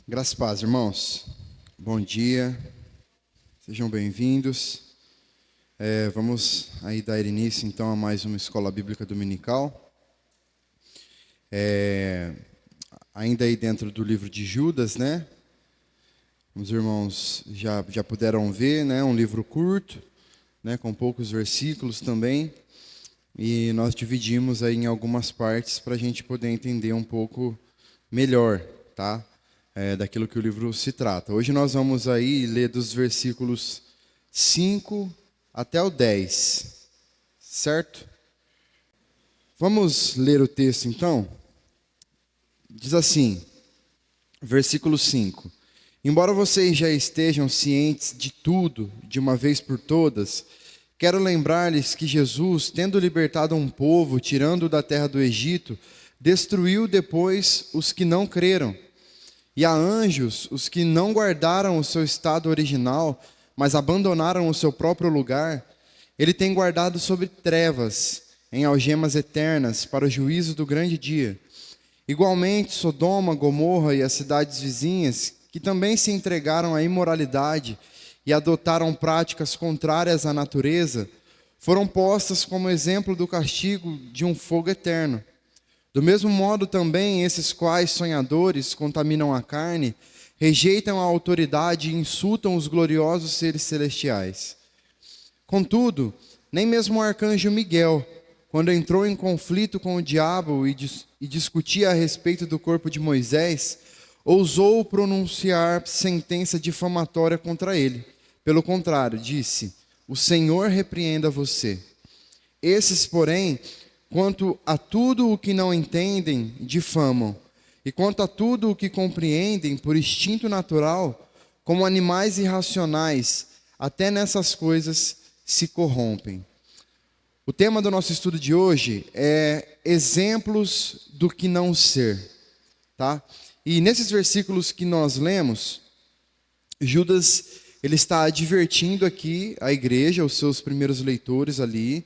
Graças e paz, irmãos. Bom dia, sejam bem-vindos. Vamos aí dar início, então, a mais uma Escola Bíblica Dominical. Ainda aí dentro do livro de Judas, né? Os irmãos já puderam ver, né? Um livro curto, né? Com poucos versículos também. E nós dividimos aí em algumas partes para a gente poder entender um pouco melhor, tá? Daquilo que o livro se trata. Hoje nós vamos aí ler dos versículos 5 até o 10, certo? Vamos ler o texto então? Diz assim, versículo 5. Embora vocês já estejam cientes de tudo, de uma vez por todas, quero lembrar-lhes que Jesus, tendo libertado um povo, tirando-o da terra do Egito, destruiu depois os que não creram. E a anjos, os que não guardaram o seu estado original, mas abandonaram o seu próprio lugar, ele tem guardado sobre trevas, em algemas eternas, para o juízo do grande dia. Igualmente, Sodoma, Gomorra e as cidades vizinhas, que também se entregaram à imoralidade e adotaram práticas contrárias à natureza, foram postas como exemplo do castigo de um fogo eterno. Do mesmo modo também, esses quais sonhadores contaminam a carne, rejeitam a autoridade e insultam os gloriosos seres celestiais. Contudo, nem mesmo o arcanjo Miguel, quando entrou em conflito com o diabo e discutia a respeito do corpo de Moisés, ousou pronunciar sentença difamatória contra ele. Pelo contrário, disse: "O Senhor repreenda você." Esses, porém, quanto a tudo o que não entendem, difamam. E quanto a tudo o que compreendem por instinto natural, como animais irracionais, até nessas coisas se corrompem. O tema do nosso estudo de hoje é exemplos do que não ser, tá? E nesses versículos que nós lemos, Judas, ele está advertindo aqui a igreja, os seus primeiros leitores ali,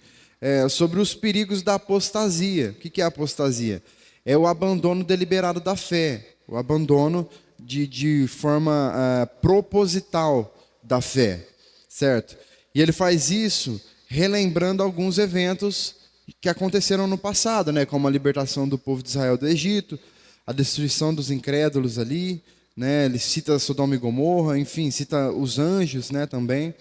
sobre os perigos da apostasia. O que é a apostasia? É o abandono deliberado da fé, o abandono de forma proposital da fé, certo? E ele faz isso relembrando alguns eventos que aconteceram no passado, né? Como a libertação do povo de Israel do Egito, a destruição dos incrédulos ali, né? Ele cita Sodoma e Gomorra, enfim, cita os anjos, né, também.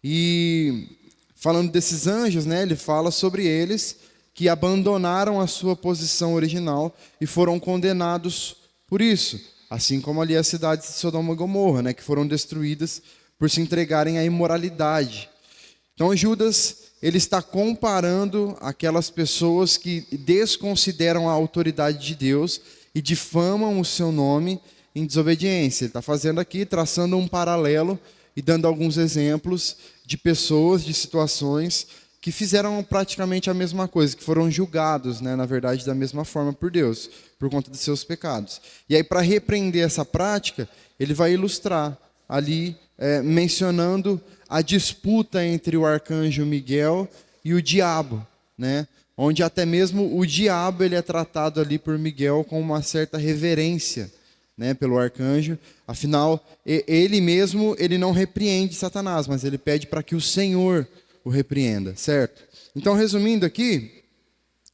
E falando desses anjos, né, ele fala sobre eles que abandonaram a sua posição original e foram condenados por isso, assim como ali as cidades de Sodoma e Gomorra, né, que foram destruídas por se entregarem à imoralidade. Então Judas, ele está comparando aquelas pessoas que desconsideram a autoridade de Deus e difamam o seu nome em desobediência. Ele está fazendo aqui, traçando um paralelo e dando alguns exemplos de pessoas, de situações que fizeram praticamente a mesma coisa, que foram julgados, né, na verdade, da mesma forma por Deus, por conta de seus pecados. E aí, para repreender essa prática, ele vai ilustrar ali, mencionando a disputa entre o arcanjo Miguel e o diabo, né, onde até mesmo o diabo ele é tratado ali por Miguel com uma certa reverência, né, pelo arcanjo. Afinal, ele mesmo, ele não repreende Satanás, mas ele pede para que o Senhor o repreenda, certo? Então, resumindo aqui,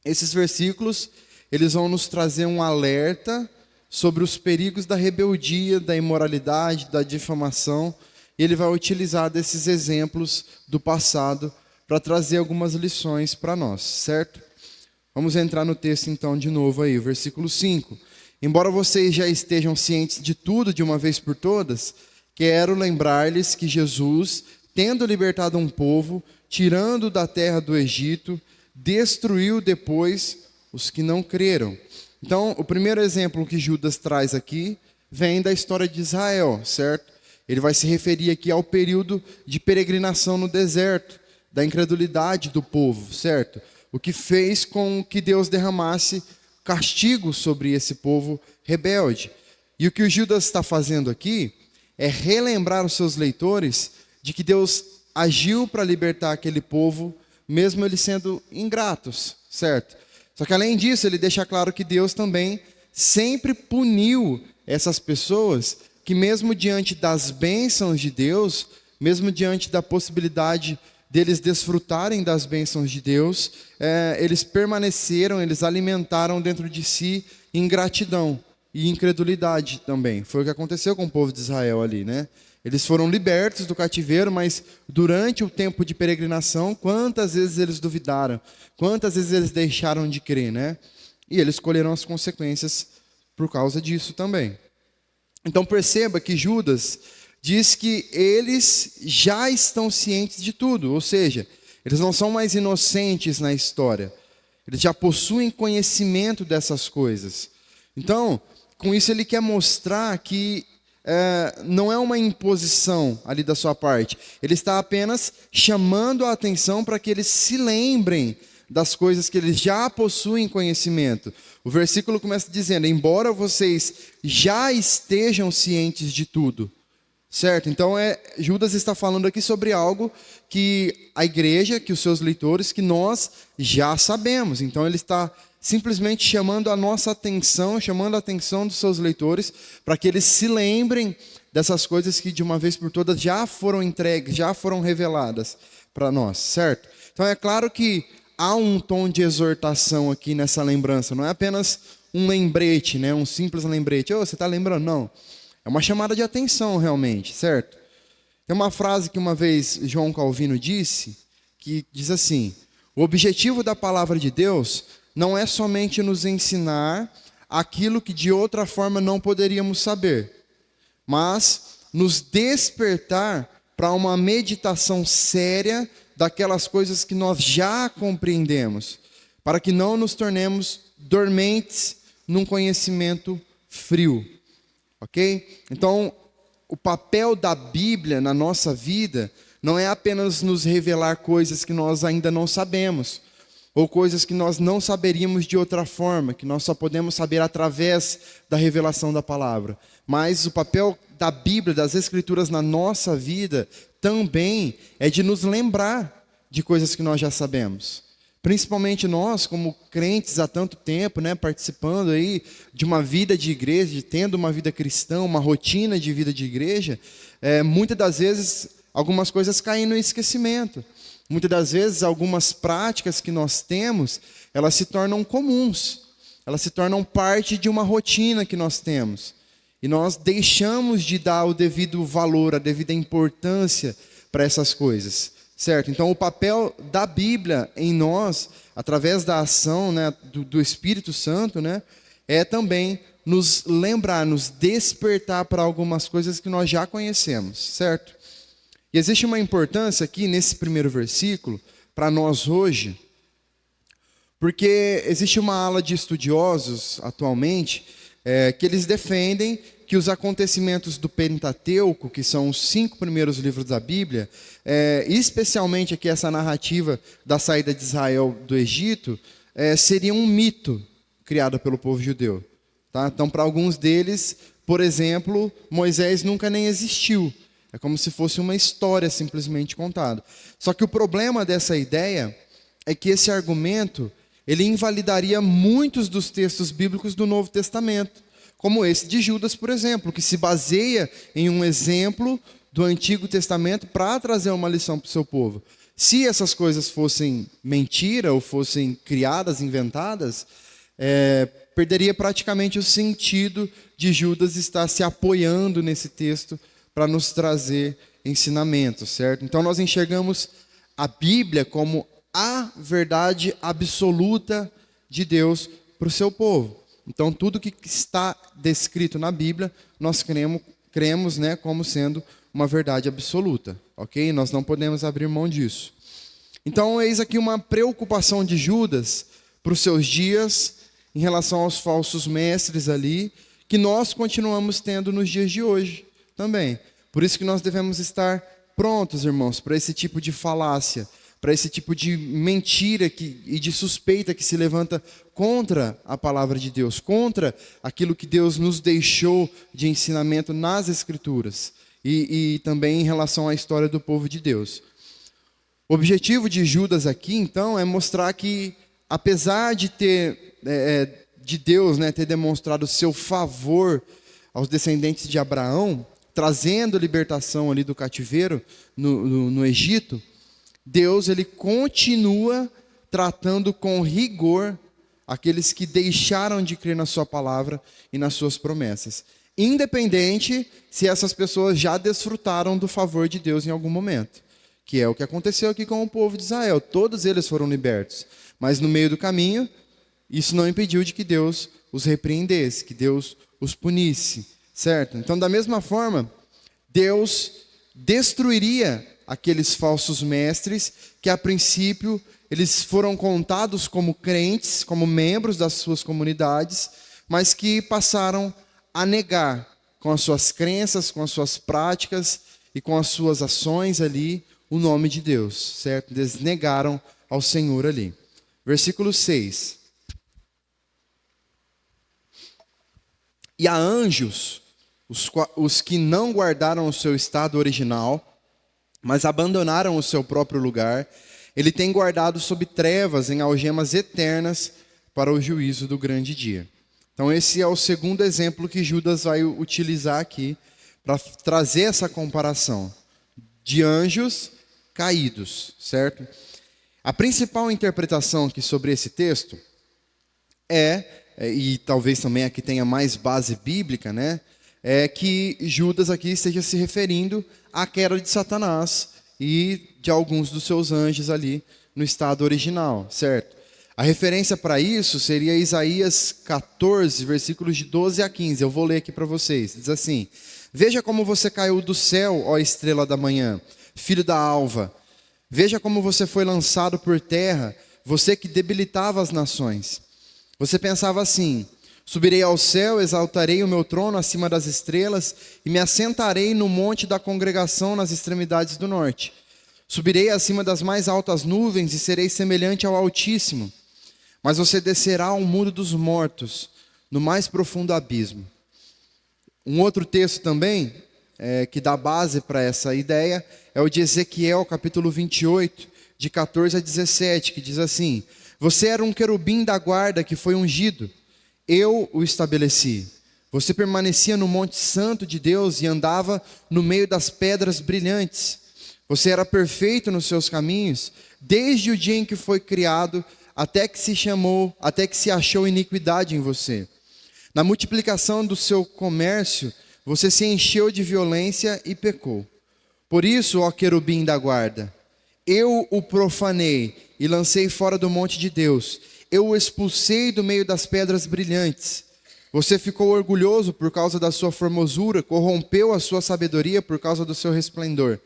esses versículos, eles vão nos trazer um alerta sobre os perigos da rebeldia, da imoralidade, da difamação, e ele vai utilizar desses exemplos do passado para trazer algumas lições para nós, certo? Vamos entrar no texto então de novo aí, o versículo 5. Embora vocês já estejam cientes de tudo de uma vez por todas, quero lembrar-lhes que Jesus, tendo libertado um povo, tirando da terra do Egito, destruiu depois os que não creram. Então, o primeiro exemplo que Judas traz aqui vem da história de Israel, certo? Ele vai se referir aqui ao período de peregrinação no deserto, da incredulidade do povo, certo? O que fez com que Deus derramasse castigo sobre esse povo rebelde. E o que o Judas está fazendo aqui é relembrar os seus leitores de que Deus agiu para libertar aquele povo, mesmo eles sendo ingratos, certo? Só que além disso, ele deixa claro que Deus também sempre puniu essas pessoas que mesmo diante das bênçãos de Deus, mesmo diante da possibilidade deles desfrutarem das bênçãos de Deus, eles permaneceram, eles alimentaram dentro de si ingratidão e incredulidade também. Foi o que aconteceu com o povo de Israel ali, né? Eles foram libertos do cativeiro, mas durante o tempo de peregrinação, quantas vezes eles duvidaram, quantas vezes eles deixaram de crer, né? E eles colheram as consequências por causa disso também. Então perceba que Judas diz que eles já estão cientes de tudo, ou seja, eles não são mais inocentes na história. Eles já possuem conhecimento dessas coisas. Então, com isso ele quer mostrar que não é uma imposição ali da sua parte. Ele está apenas chamando a atenção para que eles se lembrem das coisas que eles já possuem conhecimento. O versículo começa dizendo: embora vocês já estejam cientes de tudo. Certo? Então Judas está falando aqui sobre algo que a igreja, que os seus leitores, que nós já sabemos. Então ele está simplesmente chamando a nossa atenção, chamando a atenção dos seus leitores, para que eles se lembrem dessas coisas que de uma vez por todas já foram entregues, já foram reveladas para nós, certo? Então é claro que há um tom de exortação aqui nessa lembrança, não é apenas um lembrete, né? Um simples lembrete. Você está lembrando? Não. É uma chamada de atenção realmente, certo? Tem uma frase que uma vez João Calvino disse, que diz assim: o objetivo da palavra de Deus não é somente nos ensinar aquilo que de outra forma não poderíamos saber, mas nos despertar para uma meditação séria daquelas coisas que nós já compreendemos, para que não nos tornemos dormentes num conhecimento frio, ok? Então, o papel da Bíblia na nossa vida não é apenas nos revelar coisas que nós ainda não sabemos, ou coisas que nós não saberíamos de outra forma, que nós só podemos saber através da revelação da palavra. Mas o papel da Bíblia, das Escrituras na nossa vida, também é de nos lembrar de coisas que nós já sabemos. Principalmente nós, como crentes há tanto tempo, né, participando aí de uma vida de igreja, tendo uma vida cristã, uma rotina de vida de igreja, muitas das vezes algumas coisas caem no esquecimento. Muitas das vezes, algumas práticas que nós temos, elas se tornam comuns. Elas se tornam parte de uma rotina que nós temos. E nós deixamos de dar o devido valor, a devida importância para essas coisas. Certo? Então, o papel da Bíblia em nós, através da ação, né, do Espírito Santo, né, é também nos lembrar, nos despertar para algumas coisas que nós já conhecemos. Certo? E existe uma importância aqui nesse primeiro versículo para nós hoje, porque existe uma ala de estudiosos atualmente que eles defendem que os acontecimentos do Pentateuco, que são os 5 primeiros livros da Bíblia, especialmente aqui essa narrativa da saída de Israel do Egito, seria um mito criado pelo povo judeu. Tá? Então, para alguns deles, por exemplo, Moisés nunca nem existiu. É como se fosse uma história simplesmente contada. Só que o problema dessa ideia é que esse argumento ele invalidaria muitos dos textos bíblicos do Novo Testamento, como esse de Judas, por exemplo, que se baseia em um exemplo do Antigo Testamento para trazer uma lição para o seu povo. Se essas coisas fossem mentira ou fossem criadas, inventadas, perderia praticamente o sentido de Judas estar se apoiando nesse texto para nos trazer ensinamentos, certo? Então nós enxergamos a Bíblia como a verdade absoluta de Deus para o seu povo. Então tudo que está descrito na Bíblia, nós cremos, né, como sendo uma verdade absoluta, ok? Nós não podemos abrir mão disso. Então eis aqui uma preocupação de Judas para os seus dias, em relação aos falsos mestres ali, que nós continuamos tendo nos dias de hoje também. Por isso que nós devemos estar prontos, irmãos, para esse tipo de falácia, para esse tipo de mentira e de suspeita que se levanta contra a palavra de Deus, contra aquilo que Deus nos deixou de ensinamento nas Escrituras e também em relação à história do povo de Deus. O objetivo de Judas aqui, então, é mostrar que, apesar de Deus, né, ter demonstrado seu favor aos descendentes de Abraão, trazendo libertação ali do cativeiro no Egito, Deus ele continua tratando com rigor aqueles que deixaram de crer na sua palavra e nas suas promessas, independente se essas pessoas já desfrutaram do favor de Deus em algum momento, que é o que aconteceu aqui com o povo de Israel. Todos eles foram libertos, mas no meio do caminho, isso não impediu de que Deus os repreendesse, que Deus os punisse, certo? Então, da mesma forma, Deus destruiria aqueles falsos mestres que, a princípio, eles foram contados como crentes, como membros das suas comunidades, mas que passaram a negar com as suas crenças, com as suas práticas e com as suas ações ali o nome de Deus, certo? Eles negaram ao Senhor ali. Versículo 6. E a anjos, os que não guardaram o seu estado original, mas abandonaram o seu próprio lugar, ele tem guardado sob trevas em algemas eternas para o juízo do grande dia. Então esse é o segundo exemplo que Judas vai utilizar aqui para trazer essa comparação de anjos caídos, certo? A principal interpretação aqui sobre esse texto e talvez também aqui tenha mais base bíblica, né? É que Judas aqui esteja se referindo à queda de Satanás e de alguns dos seus anjos ali no estado original, certo? A referência para isso seria Isaías 14, versículos de 12 a 15. Eu vou ler aqui para vocês. Diz assim: Veja como você caiu do céu, ó estrela da manhã, filho da alva. Veja como você foi lançado por terra, você que debilitava as nações. Você pensava assim: subirei ao céu, exaltarei o meu trono acima das estrelas e me assentarei no monte da congregação nas extremidades do norte. Subirei acima das mais altas nuvens e serei semelhante ao Altíssimo. Mas você descerá ao mundo dos mortos, no mais profundo abismo. Um outro texto também, que dá base para essa ideia, é o de Ezequiel, capítulo 28, de 14 a 17, que diz assim: Você era um querubim da guarda que foi ungido. Eu o estabeleci. Você permanecia no monte santo de Deus e andava no meio das pedras brilhantes. Você era perfeito nos seus caminhos, desde o dia em que foi criado, até que se achou iniquidade em você. Na multiplicação do seu comércio, você se encheu de violência e pecou. Por isso, ó querubim da guarda, eu o profanei e lancei fora do monte de Deus. Eu o expulsei do meio das pedras brilhantes. Você ficou orgulhoso por causa da sua formosura, corrompeu a sua sabedoria por causa do seu resplendor.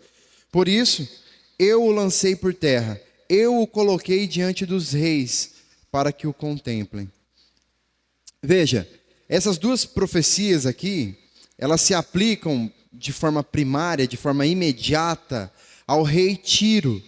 Por isso, eu o lancei por terra, eu o coloquei diante dos reis, para que o contemplem. Veja, essas duas profecias aqui, elas se aplicam de forma primária, de forma imediata, ao rei Tiro,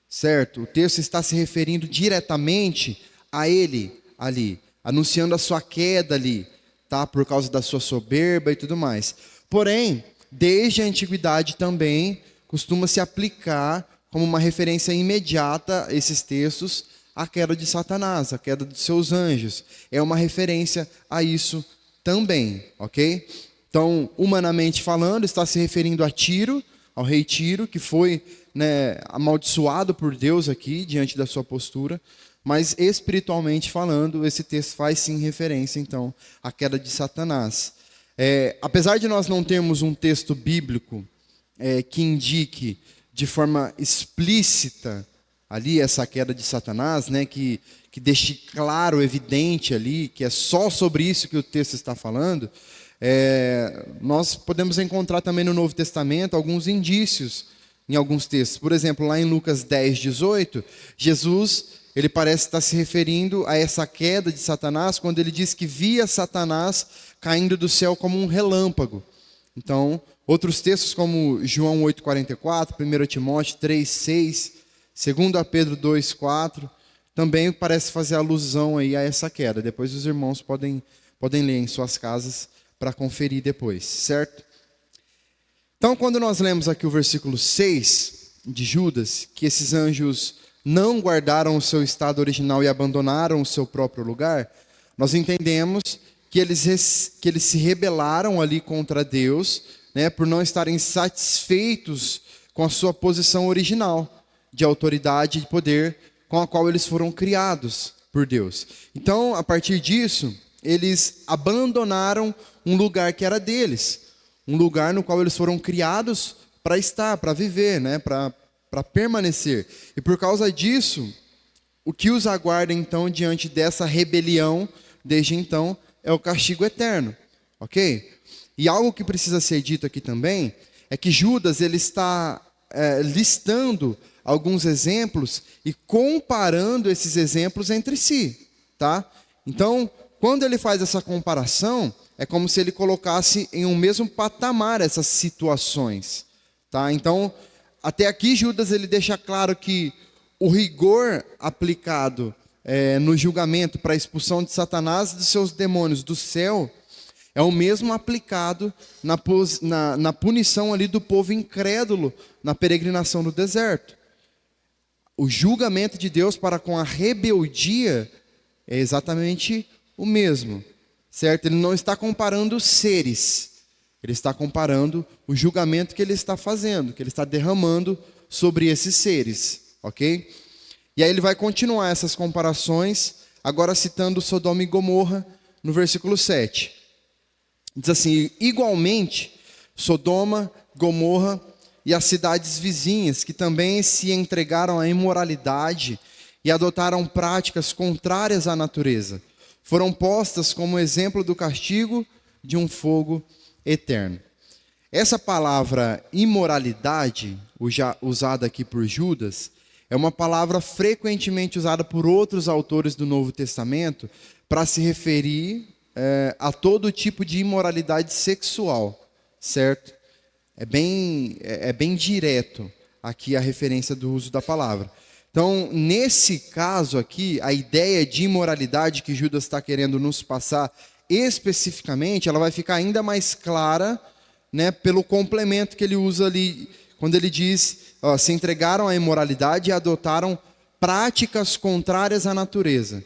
certo? O texto está se referindo diretamente a ele ali, anunciando a sua queda ali, tá? Por causa da sua soberba e tudo mais. Porém, desde a antiguidade também costuma se aplicar como uma referência imediata a esses textos a queda de Satanás, a queda dos seus anjos. É uma referência a isso também, ok? Então, humanamente falando, está se referindo a Tiro, ao rei Tiro, que foi, amaldiçoado por Deus aqui, diante da sua postura. Mas espiritualmente falando, esse texto faz sim referência, então, à queda de Satanás. Apesar de nós não termos um texto bíblico que indique de forma explícita ali essa queda de Satanás, que deixe claro, evidente ali, que é só sobre isso que o texto está falando, nós podemos encontrar também no Novo Testamento alguns indícios em alguns textos. Por exemplo, lá em Lucas 10, 18, Jesus, ele parece estar se referindo a essa queda de Satanás, quando ele diz que via Satanás caindo do céu como um relâmpago. Então, outros textos como João 8,44, 1 Timóteo 3, 6, 2 Pedro 2, 4, também parece fazer alusão aí a essa queda. Depois os irmãos podem ler em suas casas para conferir depois, certo? Então, quando nós lemos aqui o versículo 6 de Judas, que esses anjos não guardaram o seu estado original e abandonaram o seu próprio lugar, nós entendemos que eles se rebelaram ali contra Deus, né, por não estarem satisfeitos com a sua posição original de autoridade e de poder com a qual eles foram criados por Deus. Então, a partir disso, eles abandonaram um lugar que era deles, um lugar no qual eles foram criados para estar, para viver, né, para permanecer. E por causa disso, o que os aguarda então diante dessa rebelião, desde então, é o castigo eterno, ok? E algo que precisa ser dito aqui também é que Judas ele está listando alguns exemplos e comparando esses exemplos entre si, tá? Então, quando ele faz essa comparação, é como se ele colocasse em um mesmo patamar essas situações, tá? Então, até aqui Judas ele deixa claro que o rigor aplicado no julgamento para a expulsão de Satanás e de seus demônios do céu é o mesmo aplicado na punição ali do povo incrédulo na peregrinação no deserto. O julgamento de Deus para com a rebeldia é exatamente o mesmo, certo? Ele não está comparando seres, ele está comparando o julgamento que ele está fazendo, que ele está derramando sobre esses seres, ok? E aí ele vai continuar essas comparações, agora citando Sodoma e Gomorra, no versículo 7. Diz assim: igualmente, Sodoma, Gomorra e as cidades vizinhas, que também se entregaram à imoralidade e adotaram práticas contrárias à natureza, foram postas como exemplo do castigo de um fogo eterno. Essa palavra imoralidade, usada aqui por Judas, é uma palavra frequentemente usada por outros autores do Novo Testamento para se referir a todo tipo de imoralidade sexual, certo? É bem direto aqui a referência do uso da palavra. Então, nesse caso aqui, a ideia de imoralidade que Judas está querendo nos passar especificamente, ela vai ficar ainda mais clara, né, pelo complemento que ele usa ali, quando ele diz, se entregaram à imoralidade e adotaram práticas contrárias à natureza.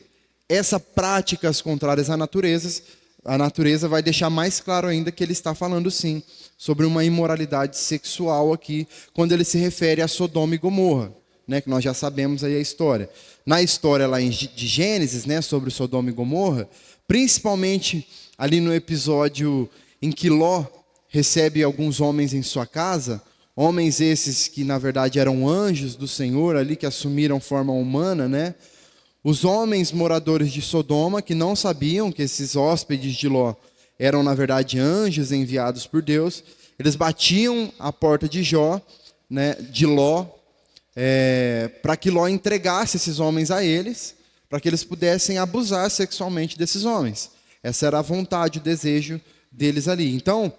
Essas práticas contrárias à natureza vai deixar mais claro ainda que ele está falando sim sobre uma imoralidade sexual aqui, quando ele se refere a Sodoma e Gomorra, né, que nós já sabemos aí a história. Na história lá de Gênesis, né, sobre Sodoma e Gomorra, principalmente ali no episódio em que Ló recebe alguns homens em sua casa, homens esses que na verdade eram anjos do Senhor ali, que assumiram forma humana, né? Os homens moradores de Sodoma, que não sabiam que esses hóspedes de Ló eram na verdade anjos enviados por Deus, eles batiam a porta de de Ló, para que Ló entregasse esses homens a eles, para que eles pudessem abusar sexualmente desses homens. Essa era a vontade, o desejo deles ali. Então,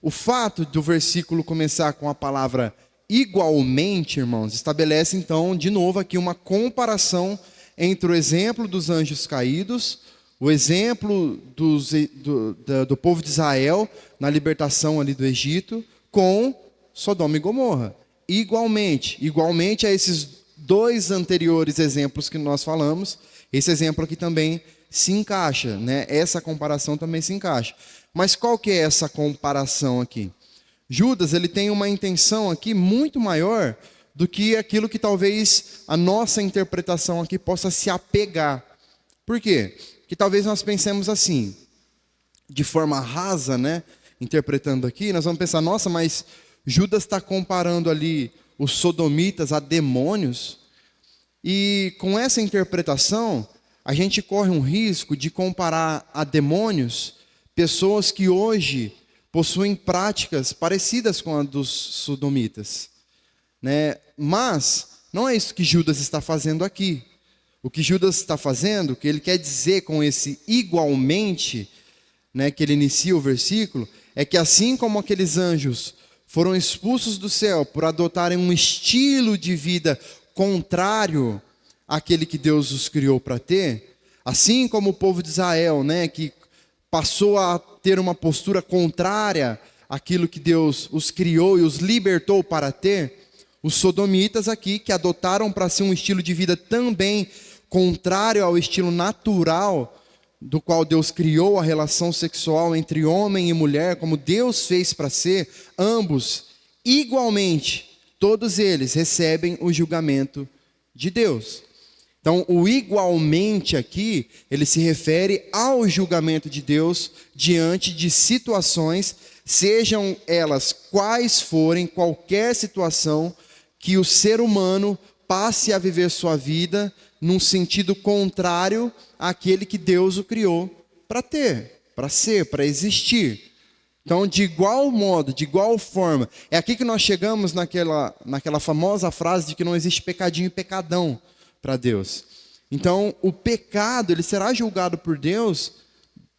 o fato do versículo começar com a palavra igualmente, irmãos, estabelece então, de novo aqui, uma comparação entre o exemplo dos anjos caídos, o exemplo do povo de Israel na libertação ali do Egito, com Sodoma e Gomorra. Igualmente a esses dois anteriores exemplos que nós falamos, esse exemplo aqui também se encaixa, né? Essa comparação também se encaixa. Mas qual que é essa comparação aqui? Judas, ele tem uma intenção aqui muito maior do que aquilo que talvez a nossa interpretação aqui possa se apegar. Por quê? Porque talvez nós pensemos assim, de forma rasa, né? Interpretando aqui, nós vamos pensar, nossa, mas Judas está comparando ali os sodomitas a demônios, e com essa interpretação, a gente corre um risco de comparar a demônios pessoas que hoje possuem práticas parecidas com a dos sodomitas, né? Mas não é isso que Judas está fazendo aqui. O que Judas está fazendo, o que ele quer dizer com esse igualmente, né, que ele inicia o versículo, é que assim como aqueles anjos foram expulsos do céu por adotarem um estilo de vida contrário àquele que Deus os criou para ter, assim como o povo de Israel, né, que passou a ter uma postura contrária àquilo que Deus os criou e os libertou para ter, os sodomitas aqui, que adotaram para si um estilo de vida também contrário ao estilo natural do qual Deus criou a relação sexual entre homem e mulher, como Deus fez para ser, ambos, igualmente, todos eles recebem o julgamento de Deus. Então, o igualmente aqui, ele se refere ao julgamento de Deus diante de situações, sejam elas quais forem, qualquer situação que o ser humano passe a viver sua vida num sentido contrário àquele que Deus o criou para ter, para ser, para existir. Então, de igual modo, de igual forma, é aqui que nós chegamos naquela famosa frase de que não existe pecadinho e pecadão para Deus. Então, o pecado, ele será julgado por Deus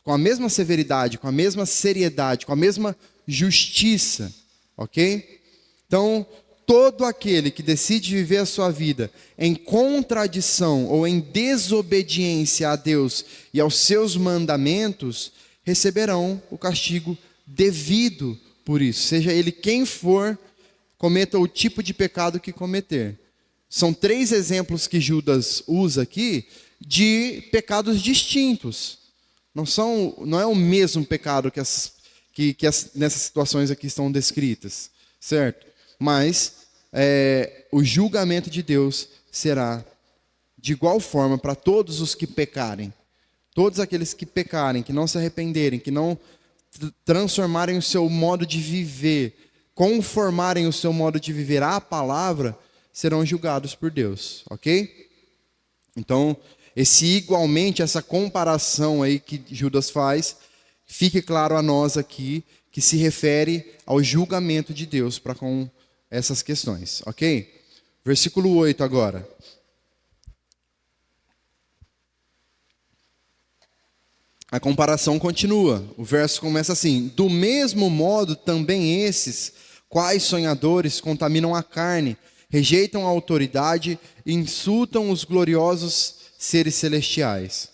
com a mesma severidade, com a mesma seriedade, com a mesma justiça, ok? Então, todo aquele que decide viver a sua vida em contradição ou em desobediência a Deus e aos seus mandamentos, receberão o castigo devido por isso. Seja ele quem for, cometa o tipo de pecado que cometer. São 3 exemplos que Judas usa aqui de pecados distintos. Não é o mesmo pecado que nessas situações aqui estão descritas, certo? Mas o julgamento de Deus será de igual forma para todos os que pecarem. Todos aqueles que pecarem, que não se arrependerem, que não transformarem o seu modo de viver, conformarem o seu modo de viver à palavra, serão julgados por Deus, ok? Então, igualmente, essa comparação aí que Judas faz, fique claro a nós aqui, que se refere ao julgamento de Deus para com essas questões, ok? Versículo 8 agora. A comparação continua. O verso começa assim: do mesmo modo também esses, quais sonhadores, contaminam a carne, rejeitam a autoridade e insultam os gloriosos seres celestiais.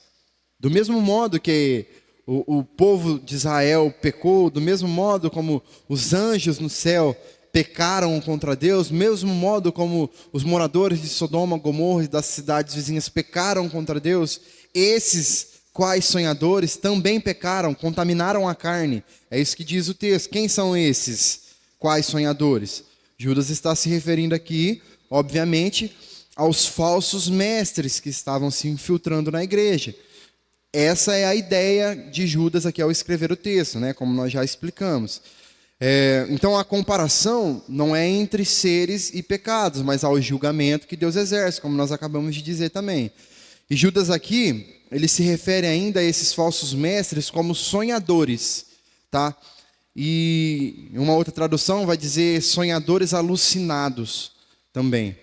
Do mesmo modo que o povo de Israel pecou, do mesmo modo como os anjos no céu pecaram contra Deus, do mesmo modo como os moradores de Sodoma, Gomorra e das cidades vizinhas pecaram contra Deus, esses quais sonhadores também pecaram, contaminaram a carne. É isso que diz o texto. Quem são esses quais sonhadores? Judas está se referindo aqui, obviamente, aos falsos mestres que estavam se infiltrando na igreja. Essa é a ideia de Judas aqui ao escrever o texto, né? Como nós já explicamos. Então a comparação não é entre seres e pecados, mas ao julgamento que Deus exerce, como nós acabamos de dizer também. E Judas aqui, ele se refere ainda a esses falsos mestres como sonhadores, tá? E uma outra tradução vai dizer sonhadores alucinados também.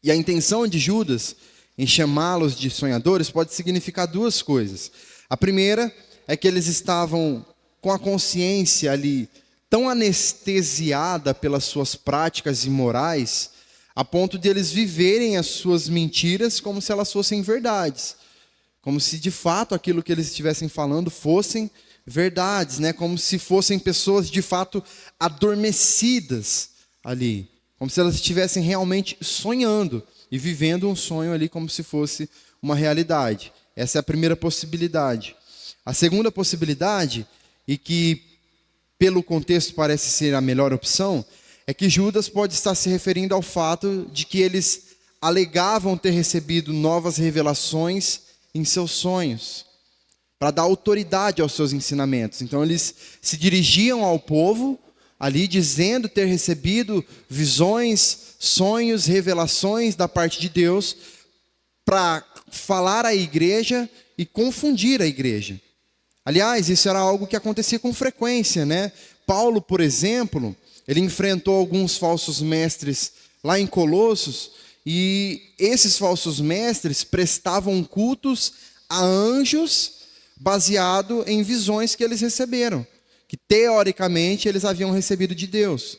E a intenção de Judas em chamá-los de sonhadores pode significar 2 coisas. A primeira é que eles estavam com a consciência ali tão anestesiada pelas suas práticas imorais, a ponto de eles viverem as suas mentiras como se elas fossem verdades. Como se de fato aquilo que eles estivessem falando fossem verdades, né? Como se fossem pessoas de fato adormecidas ali. Como se elas estivessem realmente sonhando e vivendo um sonho ali como se fosse uma realidade. Essa é a primeira possibilidade. A segunda possibilidade, e que pelo contexto parece ser a melhor opção, é que Judas pode estar se referindo ao fato de que eles alegavam ter recebido novas revelações em seus sonhos, para dar autoridade aos seus ensinamentos. Então eles se dirigiam ao povo ali dizendo ter recebido visões, sonhos, revelações da parte de Deus para falar à igreja e confundir a igreja. Aliás, isso era algo que acontecia com frequência, né? Paulo, por exemplo, ele enfrentou alguns falsos mestres lá em Colossos, e esses falsos mestres prestavam cultos a anjos baseado em visões que eles receberam, que teoricamente eles haviam recebido de Deus,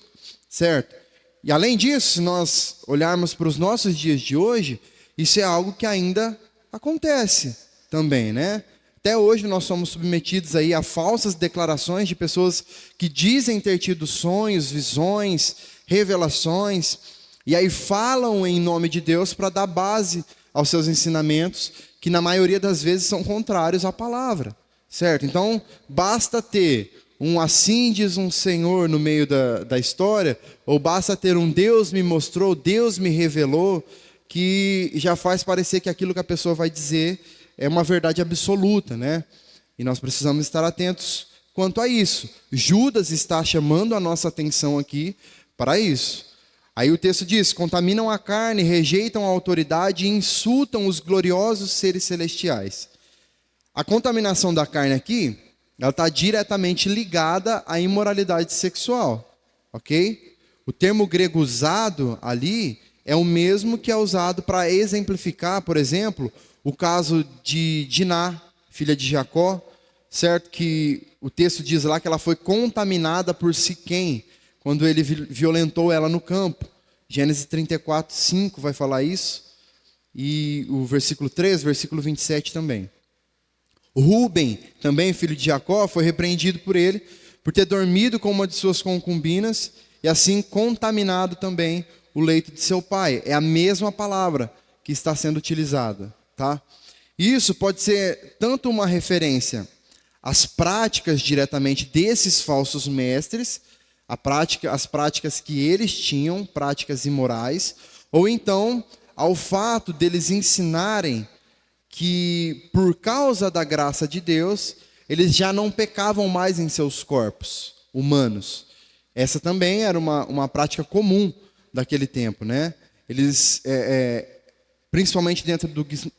certo? E além disso, se nós olharmos para os nossos dias de hoje, isso é algo que ainda acontece também, né? Até hoje nós somos submetidos aí a falsas declarações de pessoas que dizem ter tido sonhos, visões, revelações, e aí falam em nome de Deus para dar base aos seus ensinamentos, que na maioria das vezes são contrários à palavra, certo? Então, basta ter um assim diz um Senhor no meio da história, ou basta ter um Deus me mostrou, Deus me revelou, que já faz parecer que aquilo que a pessoa vai dizer é uma verdade absoluta, né? E nós precisamos estar atentos quanto a isso. Judas está chamando a nossa atenção aqui para isso. Aí o texto diz: contaminam a carne, rejeitam a autoridade e insultam os gloriosos seres celestiais. A contaminação da carne aqui, ela está diretamente ligada à imoralidade sexual, ok? O termo grego usado ali é o mesmo que é usado para exemplificar, por exemplo, o caso de Diná, filha de Jacó, certo? Que o texto diz lá que ela foi contaminada por Siquém, quando ele violentou ela no campo. Gênesis 34, 5 vai falar isso. E o versículo 3, versículo 27 também. Rúben, também filho de Jacó, foi repreendido por ele, por ter dormido com uma de suas concubinas, e assim contaminado também o leito de seu pai. É a mesma palavra que está sendo utilizada, tá? Isso pode ser tanto uma referência às práticas diretamente desses falsos mestres, as práticas que eles tinham, práticas imorais, ou então ao fato deles ensinarem que por causa da graça de Deus, eles já não pecavam mais em seus corpos humanos. Essa também era uma prática comum daquele tempo, né? Eles, principalmente dentro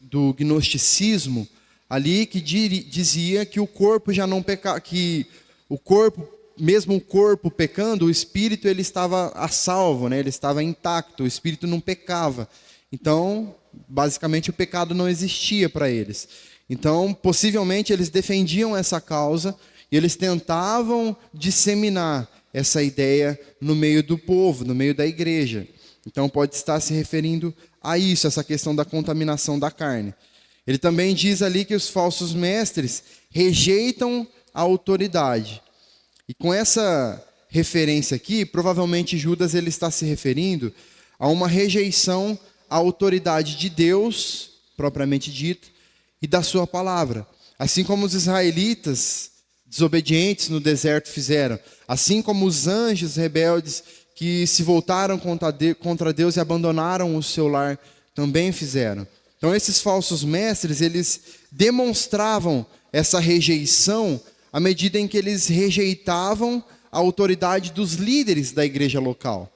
do gnosticismo, ali que dizia que o corpo já não pecava, que o corpo, mesmo o corpo pecando, o espírito ele estava a salvo, né? Ele estava intacto, o espírito não pecava. Então, basicamente o pecado não existia para eles. Então, possivelmente eles defendiam essa causa e eles tentavam disseminar essa ideia no meio do povo, no meio da igreja. Então pode estar se referindo a isso, essa questão da contaminação da carne. Ele também diz ali que os falsos mestres rejeitam a autoridade. E com essa referência aqui, provavelmente Judas ele está se referindo a uma rejeição à autoridade de Deus, propriamente dita, e da sua palavra. Assim como os israelitas desobedientes no deserto fizeram, assim como os anjos rebeldes que se voltaram contra Deus e abandonaram o seu lar também fizeram. Então esses falsos mestres, eles demonstravam essa rejeição à medida em que eles rejeitavam a autoridade dos líderes da igreja local.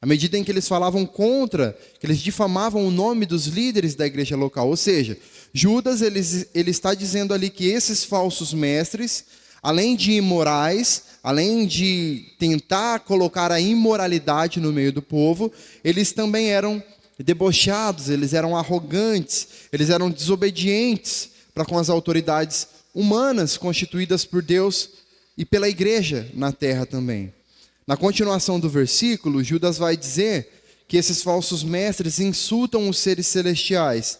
À medida em que eles falavam contra, que eles difamavam o nome dos líderes da igreja local. Ou seja, Judas ele está dizendo ali que esses falsos mestres, além de imorais, além de tentar colocar a imoralidade no meio do povo, eles também eram debochados, eles eram arrogantes, eles eram desobedientes para com as autoridades humanas constituídas por Deus e pela igreja na terra também. Na continuação do versículo, Judas vai dizer que esses falsos mestres insultam os seres celestiais.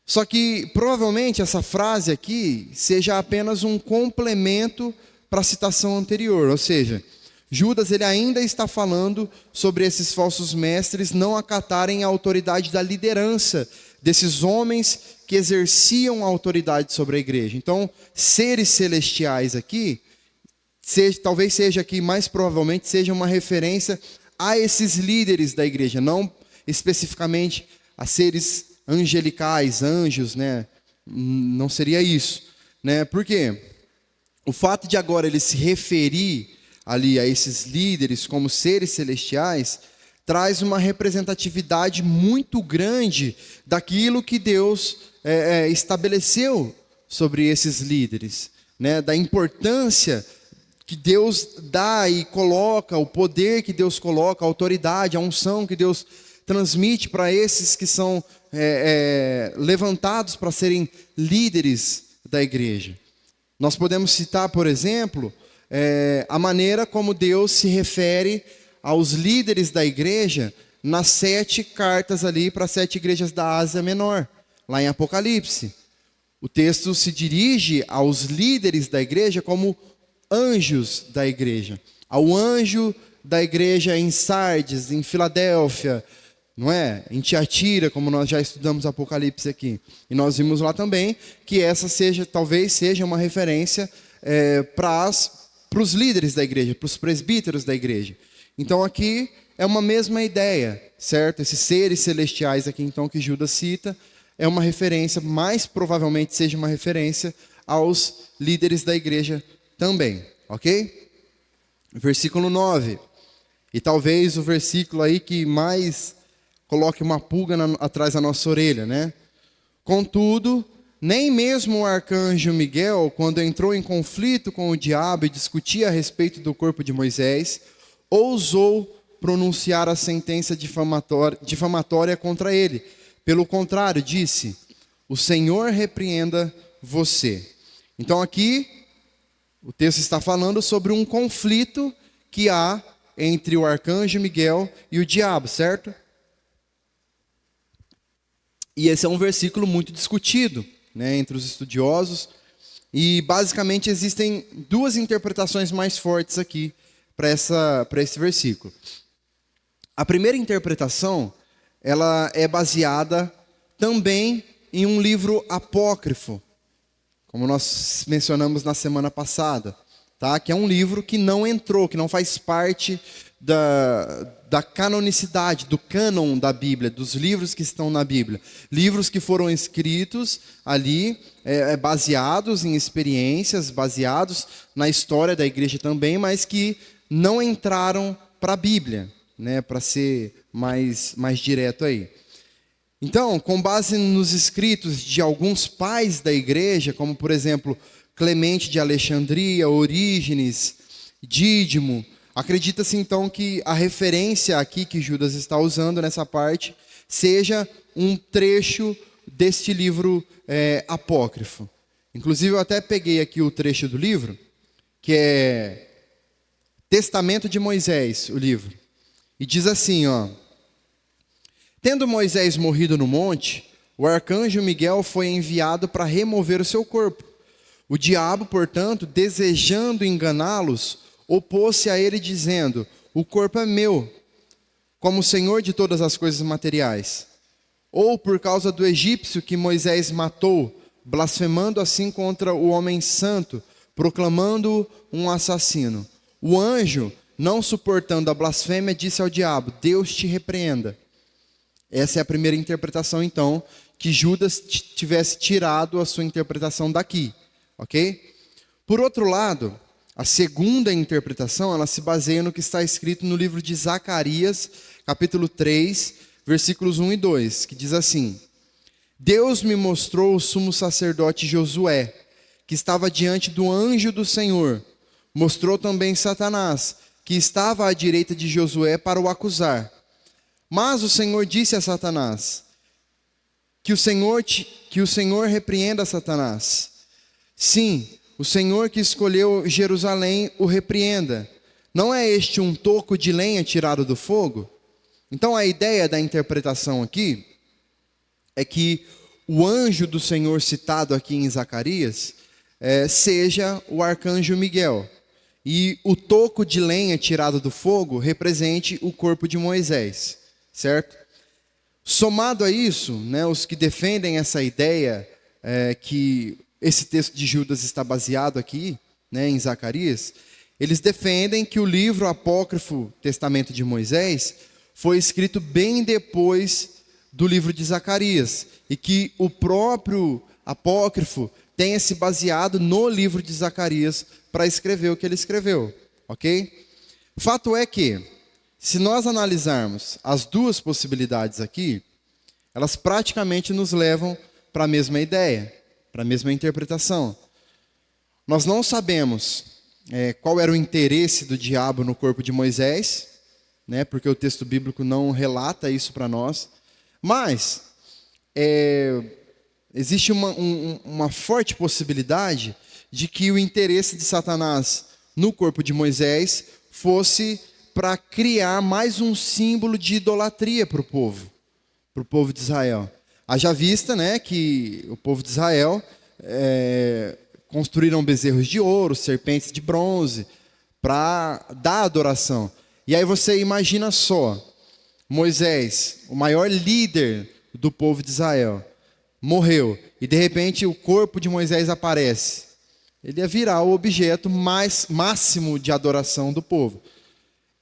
Só que provavelmente essa frase aqui seja apenas um complemento para a citação anterior, ou seja, Judas ele ainda está falando sobre esses falsos mestres não acatarem a autoridade da liderança desses homens que exerciam a autoridade sobre a igreja. Então, seres celestiais aqui, talvez seja aqui, mais provavelmente, seja uma referência a esses líderes da igreja, não especificamente a seres angelicais, anjos, né? Não seria isso, né? Por quê? O fato de agora ele se referir ali a esses líderes como seres celestiais traz uma representatividade muito grande daquilo que Deus estabeleceu sobre esses líderes, né? Da importância que Deus dá e coloca, o poder que Deus coloca, a autoridade, a unção que Deus transmite para esses que são levantados para serem líderes da igreja. Nós podemos citar, por exemplo, a maneira como Deus se refere aos líderes da igreja nas 7 cartas ali para as 7 igrejas da Ásia Menor, lá em Apocalipse. O texto se dirige aos líderes da igreja como anjos da igreja. Ao anjo da igreja em Sardes, em Filadélfia, não é? Em Tiatira, como nós já estudamos Apocalipse aqui. E nós vimos lá também que essa talvez seja uma referência para os líderes da igreja, para os presbíteros da igreja. Então aqui é uma mesma ideia, certo? Esses seres celestiais aqui então que Judas cita é uma referência, mais provavelmente seja uma referência aos líderes da igreja também, ok? Versículo 9. E talvez o versículo aí que mais coloque uma pulga atrás da nossa orelha, né? Contudo, nem mesmo o arcanjo Miguel, quando entrou em conflito com o diabo e discutia a respeito do corpo de Moisés, ousou pronunciar a sentença difamatória contra ele. Pelo contrário, disse: o Senhor repreenda você. Então aqui, o texto está falando sobre um conflito que há entre o arcanjo Miguel e o diabo, certo? E esse é um versículo muito discutido, né, entre os estudiosos. E basicamente existem duas interpretações mais fortes aqui para esse versículo. A primeira interpretação, ela é baseada também em um livro apócrifo, como nós mencionamos na semana passada, tá? Que é um livro que não entrou, que não faz parte da canonicidade, do cânon da Bíblia, dos livros que estão na Bíblia. Livros que foram escritos ali, baseados em experiências, baseados na história da igreja também, mas que não entraram para a Bíblia, né, para ser mais direto aí. Então, com base nos escritos de alguns pais da igreja, como por exemplo, Clemente de Alexandria, Orígenes, Dídimo, acredita-se então que a referência aqui que Judas está usando nessa parte seja um trecho deste livro apócrifo. Inclusive eu até peguei aqui o trecho do livro, que é Testamento de Moisés, o livro. E diz assim, ó: tendo Moisés morrido no monte, o arcanjo Miguel foi enviado para remover o seu corpo. O diabo, portanto, desejando enganá-los, opôs-se a ele dizendo: o corpo é meu, como senhor de todas as coisas materiais. Ou por causa do egípcio que Moisés matou, blasfemando assim contra o homem santo, proclamando-o um assassino. O anjo, não suportando a blasfêmia, disse ao diabo: Deus te repreenda. Essa é a primeira interpretação, então, que Judas tivesse tirado a sua interpretação daqui, ok? Por outro lado, a segunda interpretação, ela se baseia no que está escrito no livro de Zacarias, capítulo 3, versículos 1 e 2, que diz assim: Deus me mostrou o sumo sacerdote Josué, que estava diante do anjo do Senhor. Mostrou também Satanás, que estava à direita de Josué para o acusar. Mas o Senhor disse a Satanás: que o Senhor repreenda Satanás. Sim, o Senhor que escolheu Jerusalém o repreenda. Não é este um toco de lenha tirado do fogo? Então a ideia da interpretação aqui é que o anjo do Senhor citado aqui em Zacarias seja o arcanjo Miguel. E o toco de lenha tirado do fogo represente o corpo de Moisés, certo? Somado a isso, né, os que defendem essa ideia que esse texto de Judas está baseado aqui, né, em Zacarias, eles defendem que o livro apócrifo Testamento de Moisés foi escrito bem depois do livro de Zacarias, e que o próprio apócrifo tenha se baseado no livro de Zacarias para escrever o que ele escreveu, ok? Fato é que, se nós analisarmos as duas possibilidades aqui, elas praticamente nos levam para a mesma ideia, para a mesma interpretação. Nós não sabemos qual era o interesse do diabo no corpo de Moisés, né, porque o texto bíblico não relata isso para nós, mas existe uma forte possibilidade de que o interesse de Satanás no corpo de Moisés fosse para criar mais um símbolo de idolatria para o povo de Israel. Haja vista, né, que o povo de Israel construíram bezerros de ouro, serpentes de bronze, para dar adoração. E aí você imagina só, Moisés, o maior líder do povo de Israel, morreu, e de repente o corpo de Moisés aparece. Ele ia virar o objeto máximo de adoração do povo.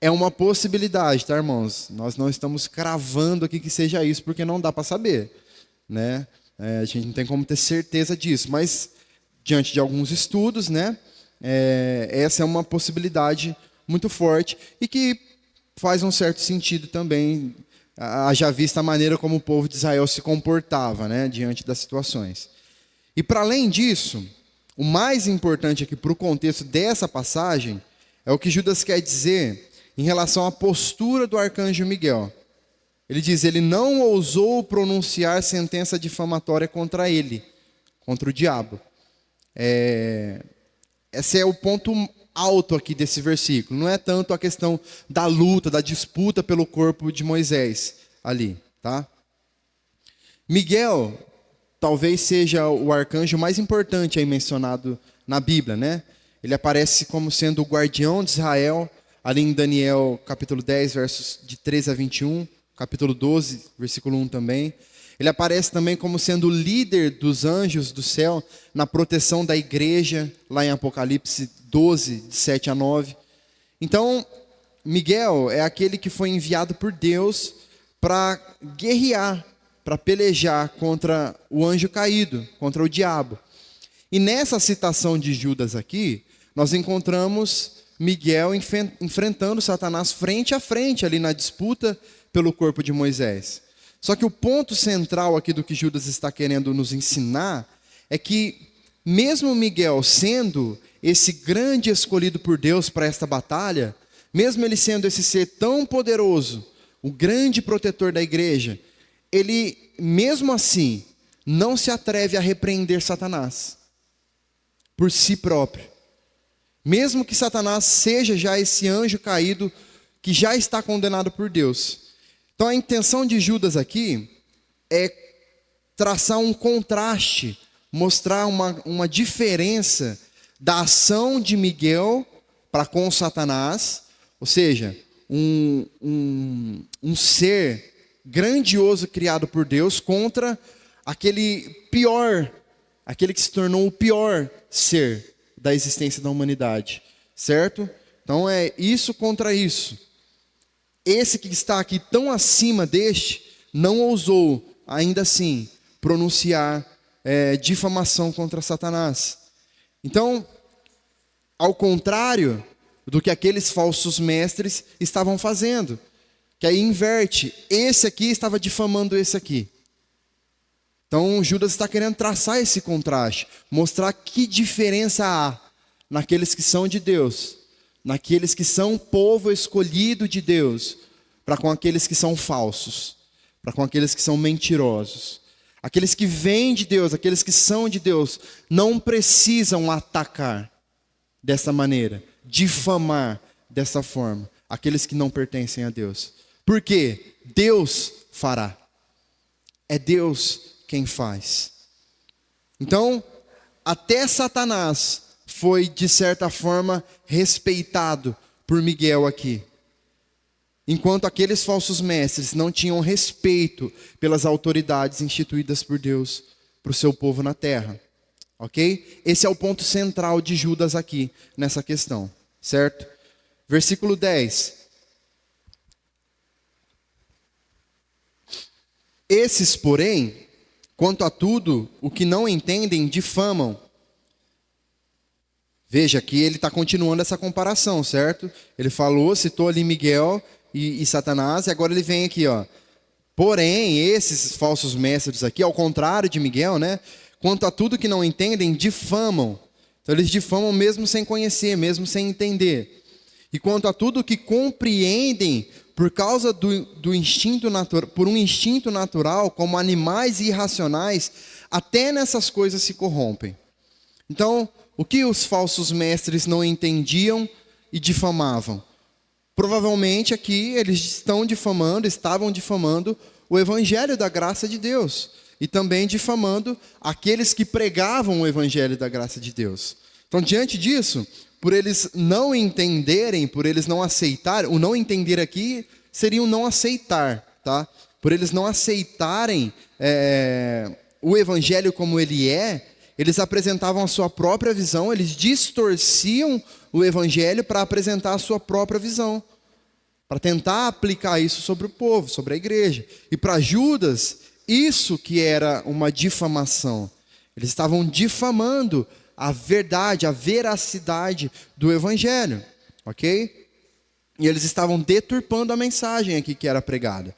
É uma possibilidade, tá, irmãos? Nós não estamos cravando aqui que seja isso, porque não dá para saber, né? A gente não tem como ter certeza disso, mas diante de alguns estudos, né? Essa é uma possibilidade muito forte e que faz um certo sentido também, haja vista a maneira como o povo de Israel se comportava, né, diante das situações. E para além disso, o mais importante aqui para o contexto dessa passagem é o que Judas quer dizer em relação à postura do arcanjo Miguel. Ele diz: ele não ousou pronunciar sentença difamatória contra ele, contra o diabo. Esse é o ponto alto aqui desse versículo. Não é tanto a questão da luta, da disputa pelo corpo de Moisés ali, tá? Miguel talvez seja o arcanjo mais importante aí mencionado na Bíblia, né? Ele aparece como sendo o guardião de Israel, ali em Daniel capítulo 10, versos de 13 a 21, capítulo 12, versículo 1 também. Ele aparece também como sendo o líder dos anjos do céu na proteção da igreja, lá em Apocalipse 12, de 7 a 9. Então, Miguel é aquele que foi enviado por Deus para guerrear, para pelejar contra o anjo caído, contra o diabo. E nessa citação de Judas aqui, nós encontramos Miguel enfrentando Satanás frente a frente ali na disputa pelo corpo de Moisés. Só que o ponto central aqui do que Judas está querendo nos ensinar é que, mesmo Miguel sendo esse grande escolhido por Deus para esta batalha, mesmo ele sendo esse ser tão poderoso, o grande protetor da igreja, ele, mesmo assim, não se atreve a repreender Satanás por si próprio. Mesmo que Satanás seja já esse anjo caído que já está condenado por Deus. Então a intenção de Judas aqui é traçar um contraste, mostrar uma diferença da ação de Miguel para com Satanás, ou seja, um ser grandioso criado por Deus contra aquele que se tornou o pior ser da existência da humanidade, certo? Então é isso contra isso. Esse que está aqui tão acima deste, não ousou, ainda assim, pronunciar difamação contra Satanás. Então, ao contrário do que aqueles falsos mestres estavam fazendo, que aí inverte, esse aqui estava difamando esse aqui. Então, Judas está querendo traçar esse contraste, mostrar que diferença há naqueles que são de Deus, naqueles que são povo escolhido de Deus, para com aqueles que são falsos, para com aqueles que são mentirosos. Aqueles que vêm de Deus, aqueles que são de Deus, não precisam atacar dessa maneira, difamar dessa forma, aqueles que não pertencem a Deus. Por quê? Deus fará. É Deus quem faz. Então, até Satanás foi, de certa forma, respeitado por Miguel aqui. Enquanto aqueles falsos mestres não tinham respeito pelas autoridades instituídas por Deus para o seu povo na terra. Ok? Esse é o ponto central de Judas aqui, nessa questão. Certo? Versículo 10. Esses, porém, quanto a tudo, o que não entendem, difamam. Veja que ele está continuando essa comparação, certo? Ele citou ali Miguel e Satanás, e agora ele vem aqui, ó. Porém, esses falsos mestres aqui, ao contrário de Miguel, né? Quanto a tudo que não entendem, difamam. Então eles difamam mesmo sem conhecer, mesmo sem entender. E quanto a tudo que compreendem, por causa do instinto natural, por um instinto natural, como animais irracionais, até nessas coisas se corrompem. Então, o que os falsos mestres não entendiam e difamavam? Provavelmente aqui eles estavam difamando o evangelho da graça de Deus. E também difamando aqueles que pregavam o evangelho da graça de Deus. Então, diante disso, por eles não entenderem, por eles não aceitarem, o não entender aqui seria o não aceitar, tá? Por eles não aceitarem o evangelho como ele é, eles apresentavam a sua própria visão, eles distorciam o evangelho para apresentar a sua própria visão, para tentar aplicar isso sobre o povo, sobre a igreja. E para Judas, isso que era uma difamação. Eles estavam difamando a verdade, a veracidade do evangelho, ok? E eles estavam deturpando a mensagem aqui que era pregada.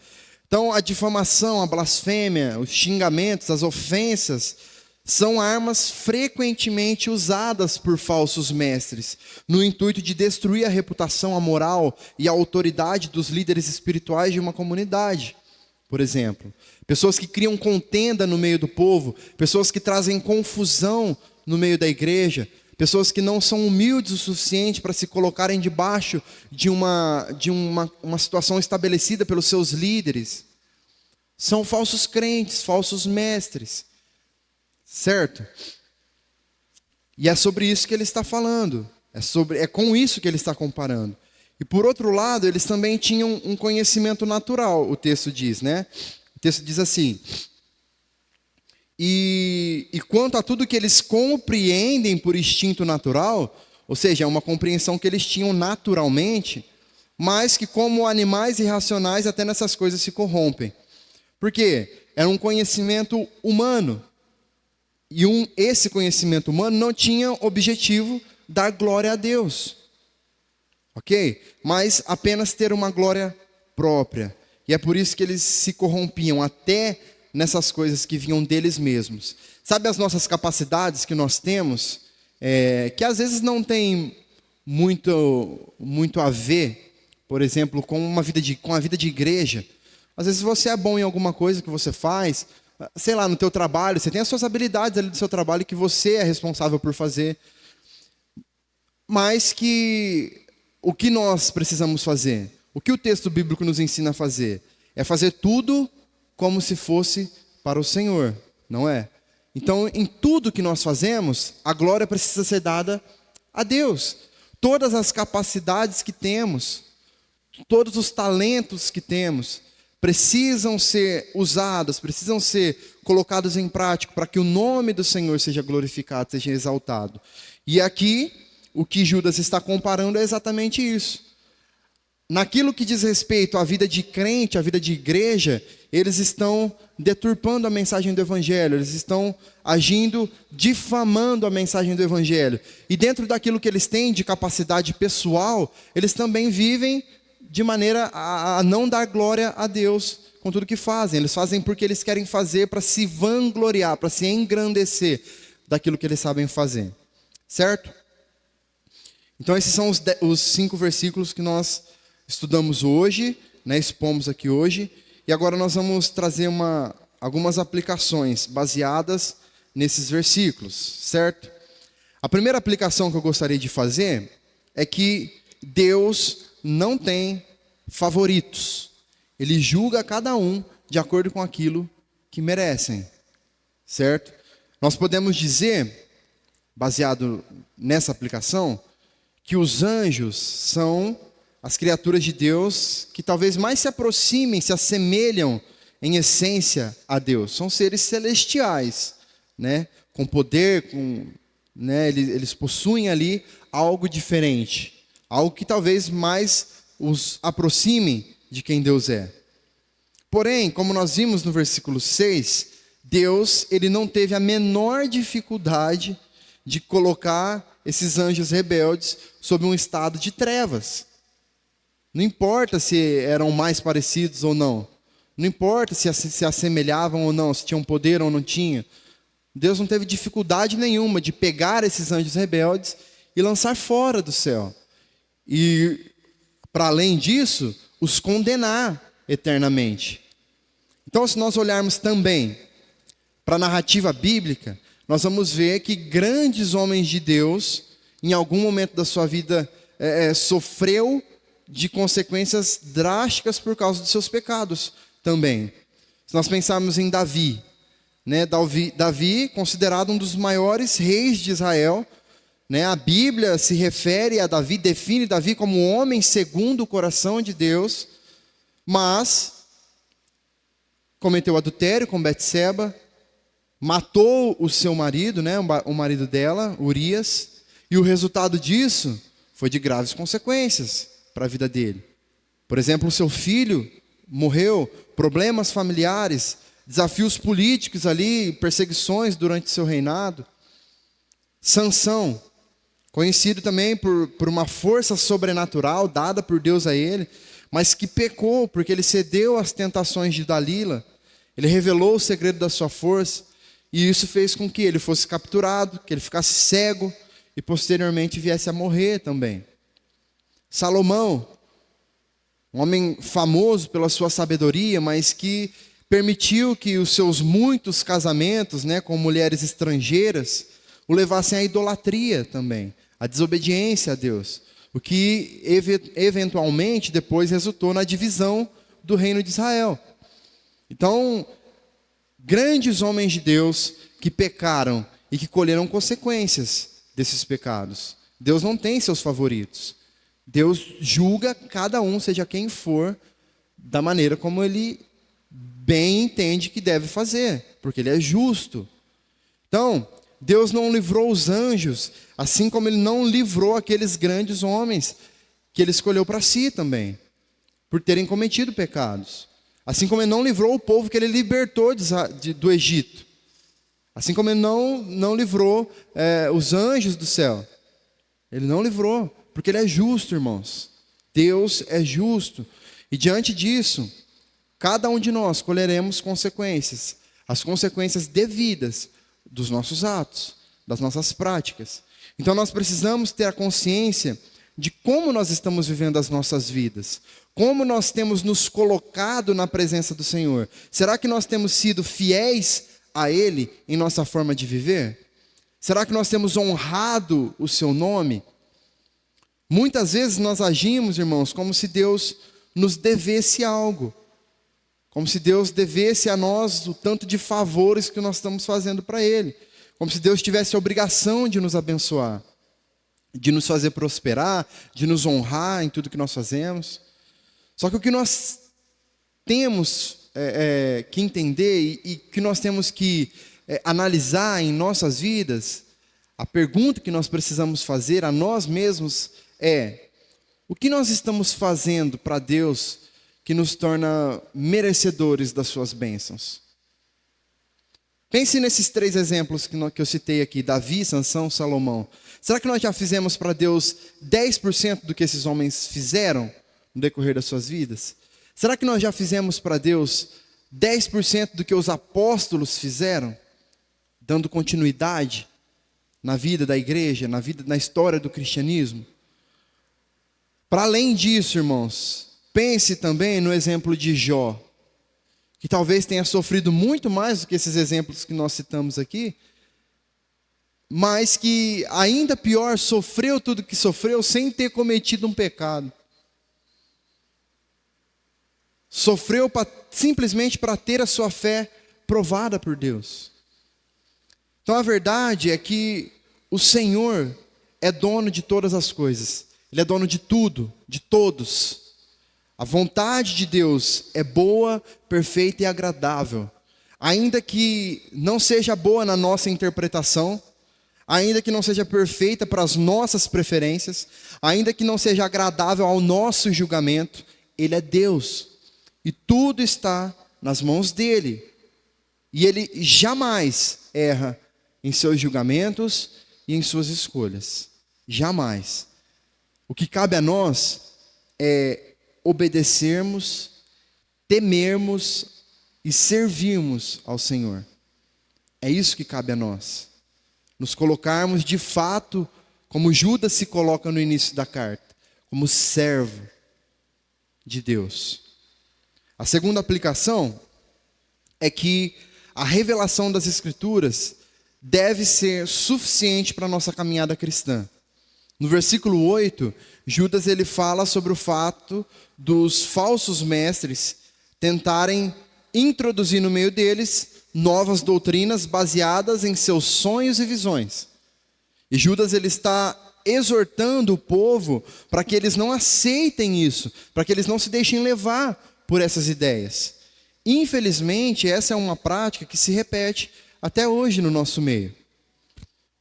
Então, a difamação, a blasfêmia, os xingamentos, as ofensas, são armas frequentemente usadas por falsos mestres, no intuito de destruir a reputação, a moral e a autoridade dos líderes espirituais de uma comunidade. Por exemplo, pessoas que criam contenda no meio do povo, pessoas que trazem confusão no meio da igreja, pessoas que não são humildes o suficiente para se colocarem debaixo de uma situação estabelecida pelos seus líderes. São falsos crentes, falsos mestres. Certo? E é sobre isso que ele está falando. É com isso que ele está comparando. E por outro lado, eles também tinham um conhecimento natural, o texto diz, né? O texto diz assim: E quanto a tudo que eles compreendem por instinto natural, ou seja, é uma compreensão que eles tinham naturalmente, mas que como animais irracionais até nessas coisas se corrompem. Por quê? Era um conhecimento humano. E esse conhecimento humano não tinha objetivo dar glória a Deus. Ok? Mas apenas ter uma glória própria. E é por isso que eles se corrompiam até nessas coisas que vinham deles mesmos. Sabe as nossas capacidades que nós temos, que às vezes não tem muito a ver, por exemplo, com a vida de igreja. Às vezes você é bom em alguma coisa que você faz, sei lá, no teu trabalho, você tem as suas habilidades ali do seu trabalho que você é responsável por fazer. Mas que o que nós precisamos fazer? O que o texto bíblico nos ensina a fazer? É fazer tudo como se fosse para o Senhor, não é? Então, em tudo que nós fazemos, a glória precisa ser dada a Deus. Todas as capacidades que temos, todos os talentos que temos, precisam ser usados, precisam ser colocados em prática para que o nome do Senhor seja glorificado, seja exaltado. E aqui, o que Judas está comparando é exatamente isso. Naquilo que diz respeito à vida de crente, à vida de igreja, eles estão deturpando a mensagem do Evangelho, eles estão agindo, difamando a mensagem do Evangelho. E dentro daquilo que eles têm de capacidade pessoal, eles também vivem de maneira a não dar glória a Deus com tudo que fazem. Eles fazem porque eles querem fazer para se vangloriar, para se engrandecer daquilo que eles sabem fazer. Certo? Então esses são os 5 versículos que nós estudamos hoje, né, expomos aqui hoje. E agora nós vamos trazer algumas aplicações baseadas nesses versículos. Certo? A primeira aplicação que eu gostaria de fazer é que Deus não tem favoritos. Ele julga cada um de acordo com aquilo que merecem. Certo? Nós podemos dizer, baseado nessa aplicação, que os anjos são as criaturas de Deus que talvez mais se aproximem, se assemelham em essência a Deus. São seres celestiais, né? Com poder, né? Eles possuem ali algo diferente. Algo que talvez mais os aproxime de quem Deus é. Porém, como nós vimos no versículo 6, Deus ele não teve a menor dificuldade de colocar esses anjos rebeldes sob um estado de trevas. Não importa se eram mais parecidos ou não. Não importa se assemelhavam ou não, se tinham poder ou não tinham. Deus não teve dificuldade nenhuma de pegar esses anjos rebeldes e lançar fora do céu. E, para além disso, os condenar eternamente. Então, se nós olharmos também para a narrativa bíblica, nós vamos ver que grandes homens de Deus, em algum momento da sua vida, sofreu de consequências drásticas por causa dos seus pecados também. Se nós pensarmos em Davi, né? Davi, considerado um dos maiores reis de Israel, né? A Bíblia se refere a Davi, define Davi como um homem segundo o coração de Deus, mas cometeu adultério com Betseba, matou o seu marido, né, o marido dela, Urias, e o resultado disso foi de graves consequências para a vida dele. Por exemplo, o seu filho morreu, problemas familiares, desafios políticos ali, perseguições durante seu reinado. Sansão, conhecido também por uma força sobrenatural dada por Deus a ele, mas que pecou porque ele cedeu às tentações de Dalila. Ele revelou o segredo da sua força, e isso fez com que ele fosse capturado, que ele ficasse cego e posteriormente viesse a morrer também. Salomão, um homem famoso pela sua sabedoria, mas que permitiu que os seus muitos casamentos, né, com mulheres estrangeiras o levassem à idolatria também, à desobediência a Deus, o que eventualmente depois resultou na divisão do reino de Israel. Então, grandes homens de Deus que pecaram e que colheram consequências desses pecados. Deus não tem seus favoritos. Deus julga cada um, seja quem for, da maneira como ele bem entende que deve fazer, porque ele é justo. Então, Deus não livrou os anjos, assim como ele não livrou aqueles grandes homens que ele escolheu para si também, por terem cometido pecados. Assim como ele não livrou o povo que ele libertou do Egito. Assim como ele não livrou os anjos do céu. Ele não livrou, porque ele é justo, irmãos. Deus é justo. E diante disso, cada um de nós colheremos consequências. As consequências devidas dos nossos atos, das nossas práticas. Então nós precisamos ter a consciência de como nós estamos vivendo as nossas vidas. Como nós temos nos colocado na presença do Senhor. Será que nós temos sido fiéis a Ele em nossa forma de viver? Será que nós temos honrado o seu nome? Muitas vezes nós agimos, irmãos, como se Deus nos devesse algo. Como se Deus devesse a nós o tanto de favores que nós estamos fazendo para Ele. Como se Deus tivesse a obrigação de nos abençoar, de nos fazer prosperar, de nos honrar em tudo que nós fazemos. Só que o que nós temos que entender e que nós temos que analisar em nossas vidas, a pergunta que nós precisamos fazer a nós mesmos é: o que nós estamos fazendo para Deus que nos torna merecedores das suas bênçãos? Pense nesses 3 exemplos que eu citei aqui, Davi, Sansão, Salomão. Será que nós já fizemos para Deus 10% do que esses homens fizeram no decorrer das suas vidas? Será que nós já fizemos para Deus 10% do que os apóstolos fizeram, dando continuidade na vida da igreja, na história do cristianismo? Para além disso, irmãos, pense também no exemplo de Jó, que talvez tenha sofrido muito mais do que esses exemplos que nós citamos aqui, mas que ainda pior, sofreu tudo que sofreu sem ter cometido um pecado. Sofreu simplesmente para ter a sua fé provada por Deus. Então a verdade é que o Senhor é dono de todas as coisas. Ele é dono de tudo, de todos. A vontade de Deus é boa, perfeita e agradável. Ainda que não seja boa na nossa interpretação, ainda que não seja perfeita para as nossas preferências, ainda que não seja agradável ao nosso julgamento, Ele é Deus. E tudo está nas mãos dEle. E Ele jamais erra em seus julgamentos e em suas escolhas. Jamais. O que cabe a nós é obedecermos, temermos e servirmos ao Senhor. É isso que cabe a nós. Nos colocarmos de fato, como Judas se coloca no início da carta, como servo de Deus. A segunda aplicação é que a revelação das Escrituras deve ser suficiente para a nossa caminhada cristã. No versículo 8, Judas ele fala sobre o fato dos falsos mestres tentarem introduzir no meio deles novas doutrinas baseadas em seus sonhos e visões. E Judas ele está exortando o povo para que eles não aceitem isso, para que eles não se deixem levar por essas ideias. Infelizmente, essa é uma prática que se repete até hoje no nosso meio.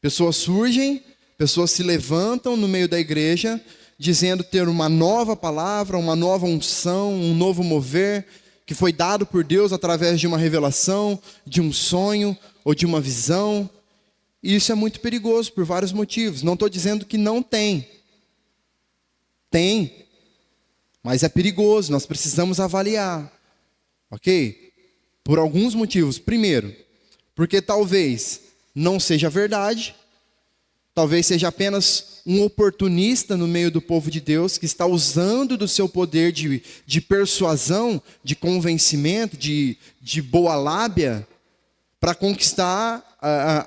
Pessoas surgem, pessoas se levantam no meio da igreja, dizendo ter uma nova palavra, uma nova unção, um novo mover, que foi dado por Deus através de uma revelação, de um sonho ou de uma visão. E isso é muito perigoso por vários motivos. Não estou dizendo que não tem. Tem. Mas é perigoso, nós precisamos avaliar. Ok? Por alguns motivos. Primeiro, porque talvez não seja verdade. Talvez seja apenas um oportunista no meio do povo de Deus que está usando do seu poder de persuasão, de convencimento, de boa lábia, para conquistar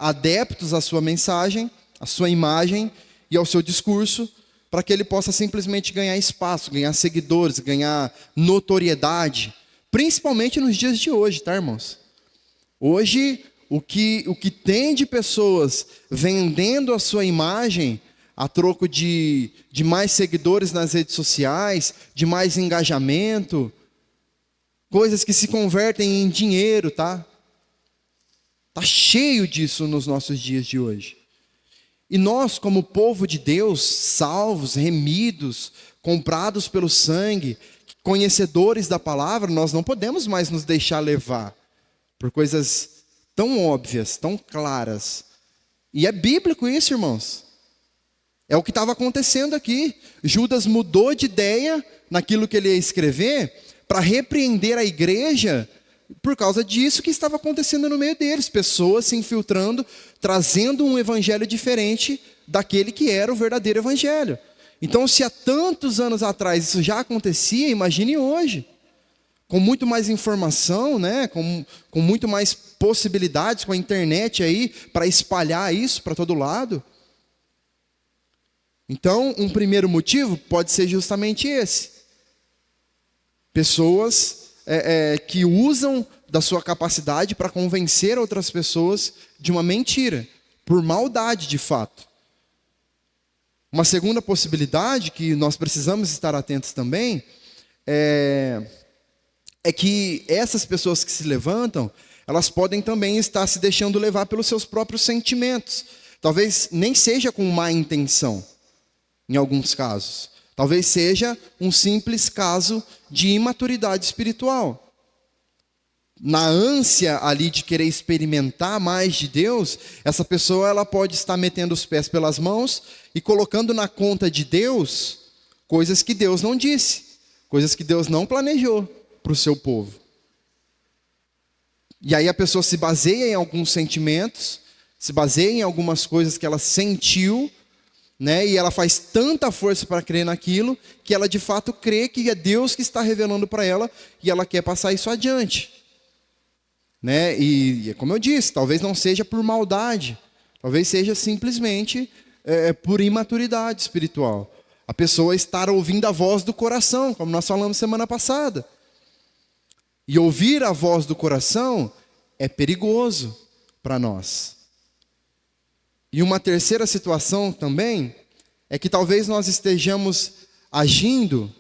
adeptos à sua mensagem, à sua imagem e ao seu discurso, para que ele possa simplesmente ganhar espaço, ganhar seguidores, ganhar notoriedade, principalmente nos dias de hoje, tá, irmãos? Hoje, o que tem de pessoas vendendo a sua imagem a troco de mais seguidores nas redes sociais, de mais engajamento, coisas que se convertem em dinheiro, tá? Tá cheio disso nos nossos dias de hoje. E nós, como povo de Deus, salvos, remidos, comprados pelo sangue, conhecedores da palavra, nós não podemos mais nos deixar levar por coisas tão óbvias, tão claras. E é bíblico isso, irmãos. É o que estava acontecendo aqui. Judas mudou de ideia naquilo que ele ia escrever para repreender a igreja por causa disso que estava acontecendo no meio deles. Pessoas se infiltrando, trazendo um evangelho diferente daquele que era o verdadeiro evangelho. Então, se há tantos anos atrás isso já acontecia, imagine hoje. Com muito mais informação, né? com muito mais possibilidades, com a internet aí, para espalhar isso para todo lado. Então, um primeiro motivo pode ser justamente esse. Pessoas que usam da sua capacidade para convencer outras pessoas de uma mentira, por maldade de fato. Uma segunda possibilidade que nós precisamos estar atentos também é que essas pessoas que se levantam, elas podem também estar se deixando levar pelos seus próprios sentimentos. Talvez nem seja com má intenção, em alguns casos. Talvez seja um simples caso de imaturidade espiritual. Na ânsia ali de querer experimentar mais de Deus, essa pessoa ela pode estar metendo os pés pelas mãos e colocando na conta de Deus coisas que Deus não disse, coisas que Deus não planejou para o seu povo. E aí a pessoa se baseia em alguns sentimentos, se baseia em algumas coisas que ela sentiu, né? E ela faz tanta força para crer naquilo, que ela de fato crê que é Deus que está revelando para ela, e ela quer passar isso adiante. Né? E como eu disse, talvez não seja por maldade, talvez seja simplesmente por imaturidade espiritual. A pessoa estar ouvindo a voz do coração, como nós falamos semana passada. E ouvir a voz do coração é perigoso para nós. E uma terceira situação também é que talvez nós estejamos agindo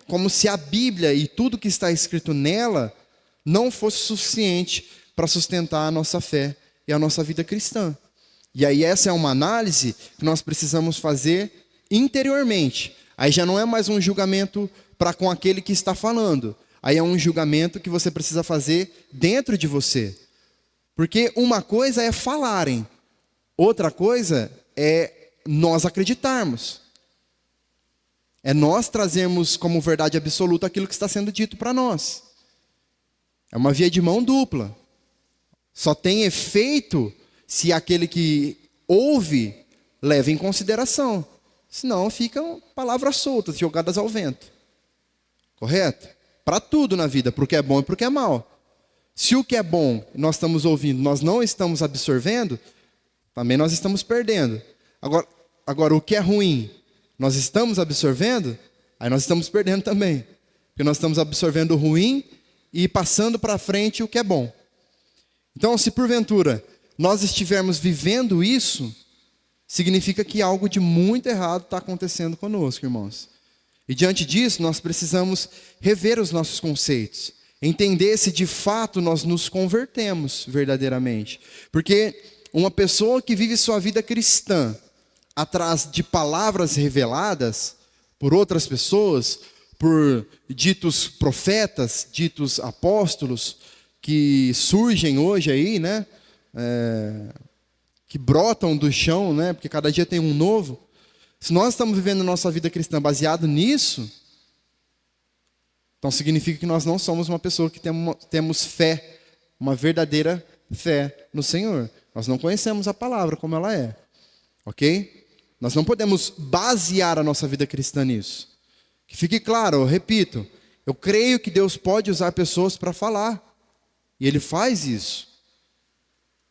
como se a Bíblia e tudo que está escrito nela não fosse suficiente para sustentar a nossa fé e a nossa vida cristã. E aí essa é uma análise que nós precisamos fazer interiormente. Aí já não é mais um julgamento para com aquele que está falando. Aí é um julgamento que você precisa fazer dentro de você. Porque uma coisa é falarem, outra coisa é nós acreditarmos. É nós trazermos como verdade absoluta aquilo que está sendo dito para nós. É uma via de mão dupla. Só tem efeito se aquele que ouve leva em consideração. Senão ficam palavras soltas, jogadas ao vento. Correto? Para tudo na vida, para o que é bom e para o que é mal. Se o que é bom nós estamos ouvindo, nós não estamos absorvendo, também nós estamos perdendo. Agora o que é ruim, nós estamos absorvendo, aí nós estamos perdendo também. Porque nós estamos absorvendo o ruim e passando para frente o que é bom. Então, se porventura nós estivermos vivendo isso, significa que algo de muito errado está acontecendo conosco, irmãos. E diante disso, nós precisamos rever os nossos conceitos, entender se de fato nós nos convertemos verdadeiramente. Porque uma pessoa que vive sua vida cristã atrás de palavras reveladas por outras pessoas, por ditos profetas, ditos apóstolos, que surgem hoje aí, né? Que brotam do chão, né? Porque cada dia tem um novo. Se nós estamos vivendo a nossa vida cristã baseado nisso, então significa que nós não somos uma pessoa que temos fé, uma verdadeira fé no Senhor. Nós não conhecemos a palavra como ela é, ok? Nós não podemos basear a nossa vida cristã nisso. Que fique claro, eu repito, eu creio que Deus pode usar pessoas para falar, e Ele faz isso.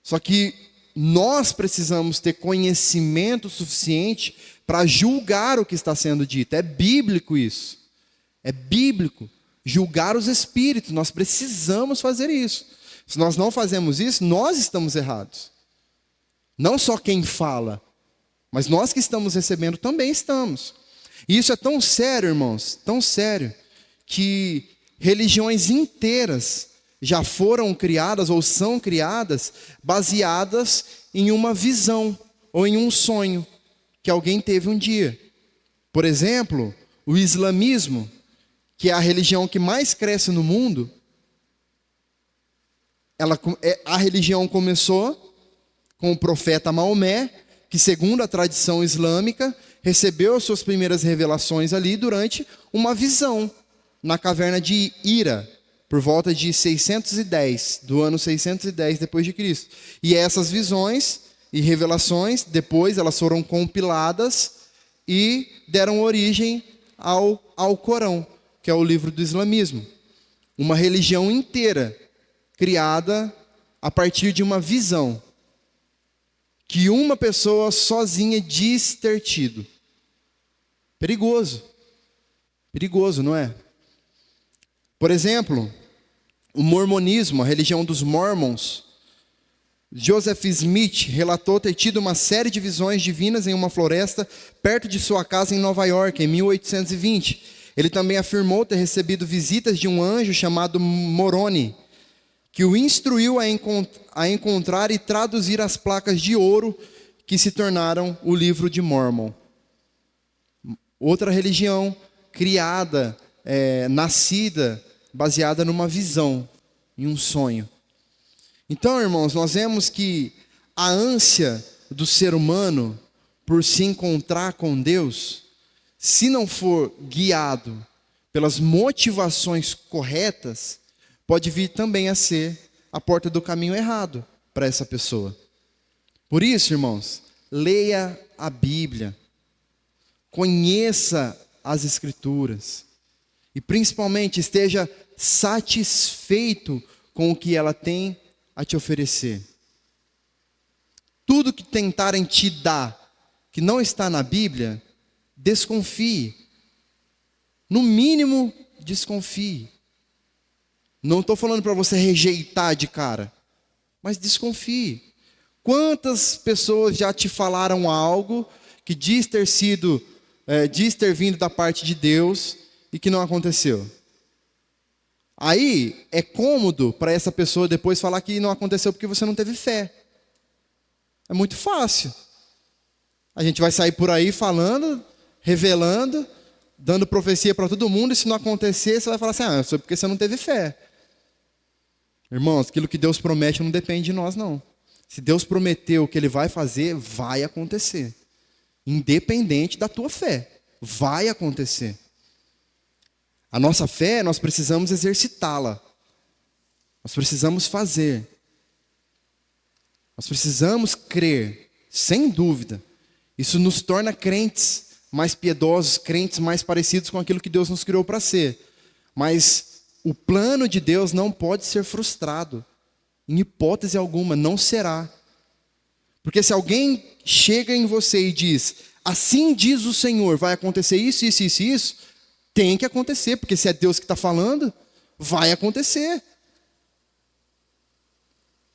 Só que nós precisamos ter conhecimento suficiente para julgar o que está sendo dito. É bíblico isso. É bíblico. Julgar os espíritos. Nós precisamos fazer isso. Se nós não fazemos isso, nós estamos errados. Não só quem fala, mas nós que estamos recebendo também estamos. E isso é tão sério, irmãos, tão sério, que religiões inteiras já foram criadas ou são criadas baseadas em uma visão ou em um sonho que alguém teve um dia. Por exemplo, o islamismo, que é a religião que mais cresce no mundo, a religião começou com o profeta Maomé, que segundo a tradição islâmica, recebeu as suas primeiras revelações ali durante uma visão na caverna de Hira, por volta de 610, do ano 610 depois de Cristo. E essas visões e revelações, depois elas foram compiladas e deram origem ao Corão, que é o livro do islamismo. Uma religião inteira criada a partir de uma visão que uma pessoa sozinha diz ter tido. Perigoso. Perigoso, não é? Por exemplo, o mormonismo, a religião dos Mormons. Joseph Smith relatou ter tido uma série de visões divinas em uma floresta perto de sua casa em Nova York, em 1820. Ele também afirmou ter recebido visitas de um anjo chamado Moroni, que o instruiu a encontrar e traduzir as placas de ouro que se tornaram o livro de Mórmon. Outra religião criada, nascida, baseada numa visão, em um sonho. Então, irmãos, nós vemos que a ânsia do ser humano por se encontrar com Deus, se não for guiado pelas motivações corretas, pode vir também a ser a porta do caminho errado para essa pessoa. Por isso, irmãos, leia a Bíblia, conheça as Escrituras e principalmente esteja satisfeito com o que ela tem a te oferecer. Tudo que tentarem te dar que não está na Bíblia, desconfie. No mínimo, desconfie. Não estou falando para você rejeitar de cara, mas desconfie. Quantas pessoas já te falaram algo que diz ter vindo da parte de Deus e que não aconteceu? Aí é cômodo para essa pessoa depois falar que não aconteceu porque você não teve fé. É muito fácil. A gente vai sair por aí falando, revelando, dando profecia para todo mundo, e se não acontecer, você vai falar assim, foi porque você não teve fé. Irmãos, aquilo que Deus promete não depende de nós, não. Se Deus prometeu o que Ele vai fazer, vai acontecer. Independente da tua fé, vai acontecer. A nossa fé, nós precisamos exercitá-la. Nós precisamos fazer. Nós precisamos crer, sem dúvida. Isso nos torna crentes mais piedosos, crentes mais parecidos com aquilo que Deus nos criou para ser. Mas o plano de Deus não pode ser frustrado. Em hipótese alguma, não será. Porque se alguém chega em você e diz, assim diz o Senhor, vai acontecer isso, isso, isso, isso, tem que acontecer, porque se é Deus que está falando, vai acontecer.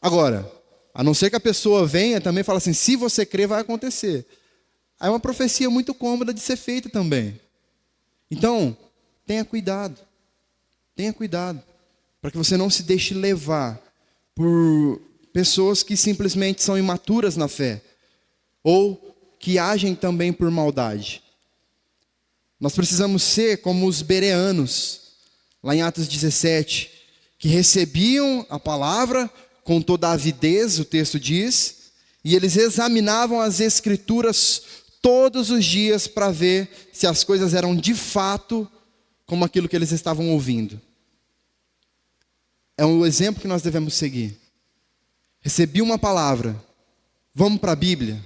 Agora, a não ser que a pessoa venha também e fale assim, se você crer, vai acontecer. Aí é uma profecia muito cômoda de ser feita também. Então, tenha cuidado, para que você não se deixe levar por pessoas que simplesmente são imaturas na fé, ou que agem também por maldade. Nós precisamos ser como os bereanos, lá em Atos 17, que recebiam a palavra com toda a avidez, o texto diz, e eles examinavam as escrituras todos os dias para ver se as coisas eram de fato como aquilo que eles estavam ouvindo. É um exemplo que nós devemos seguir. Recebi uma palavra, vamos para a Bíblia.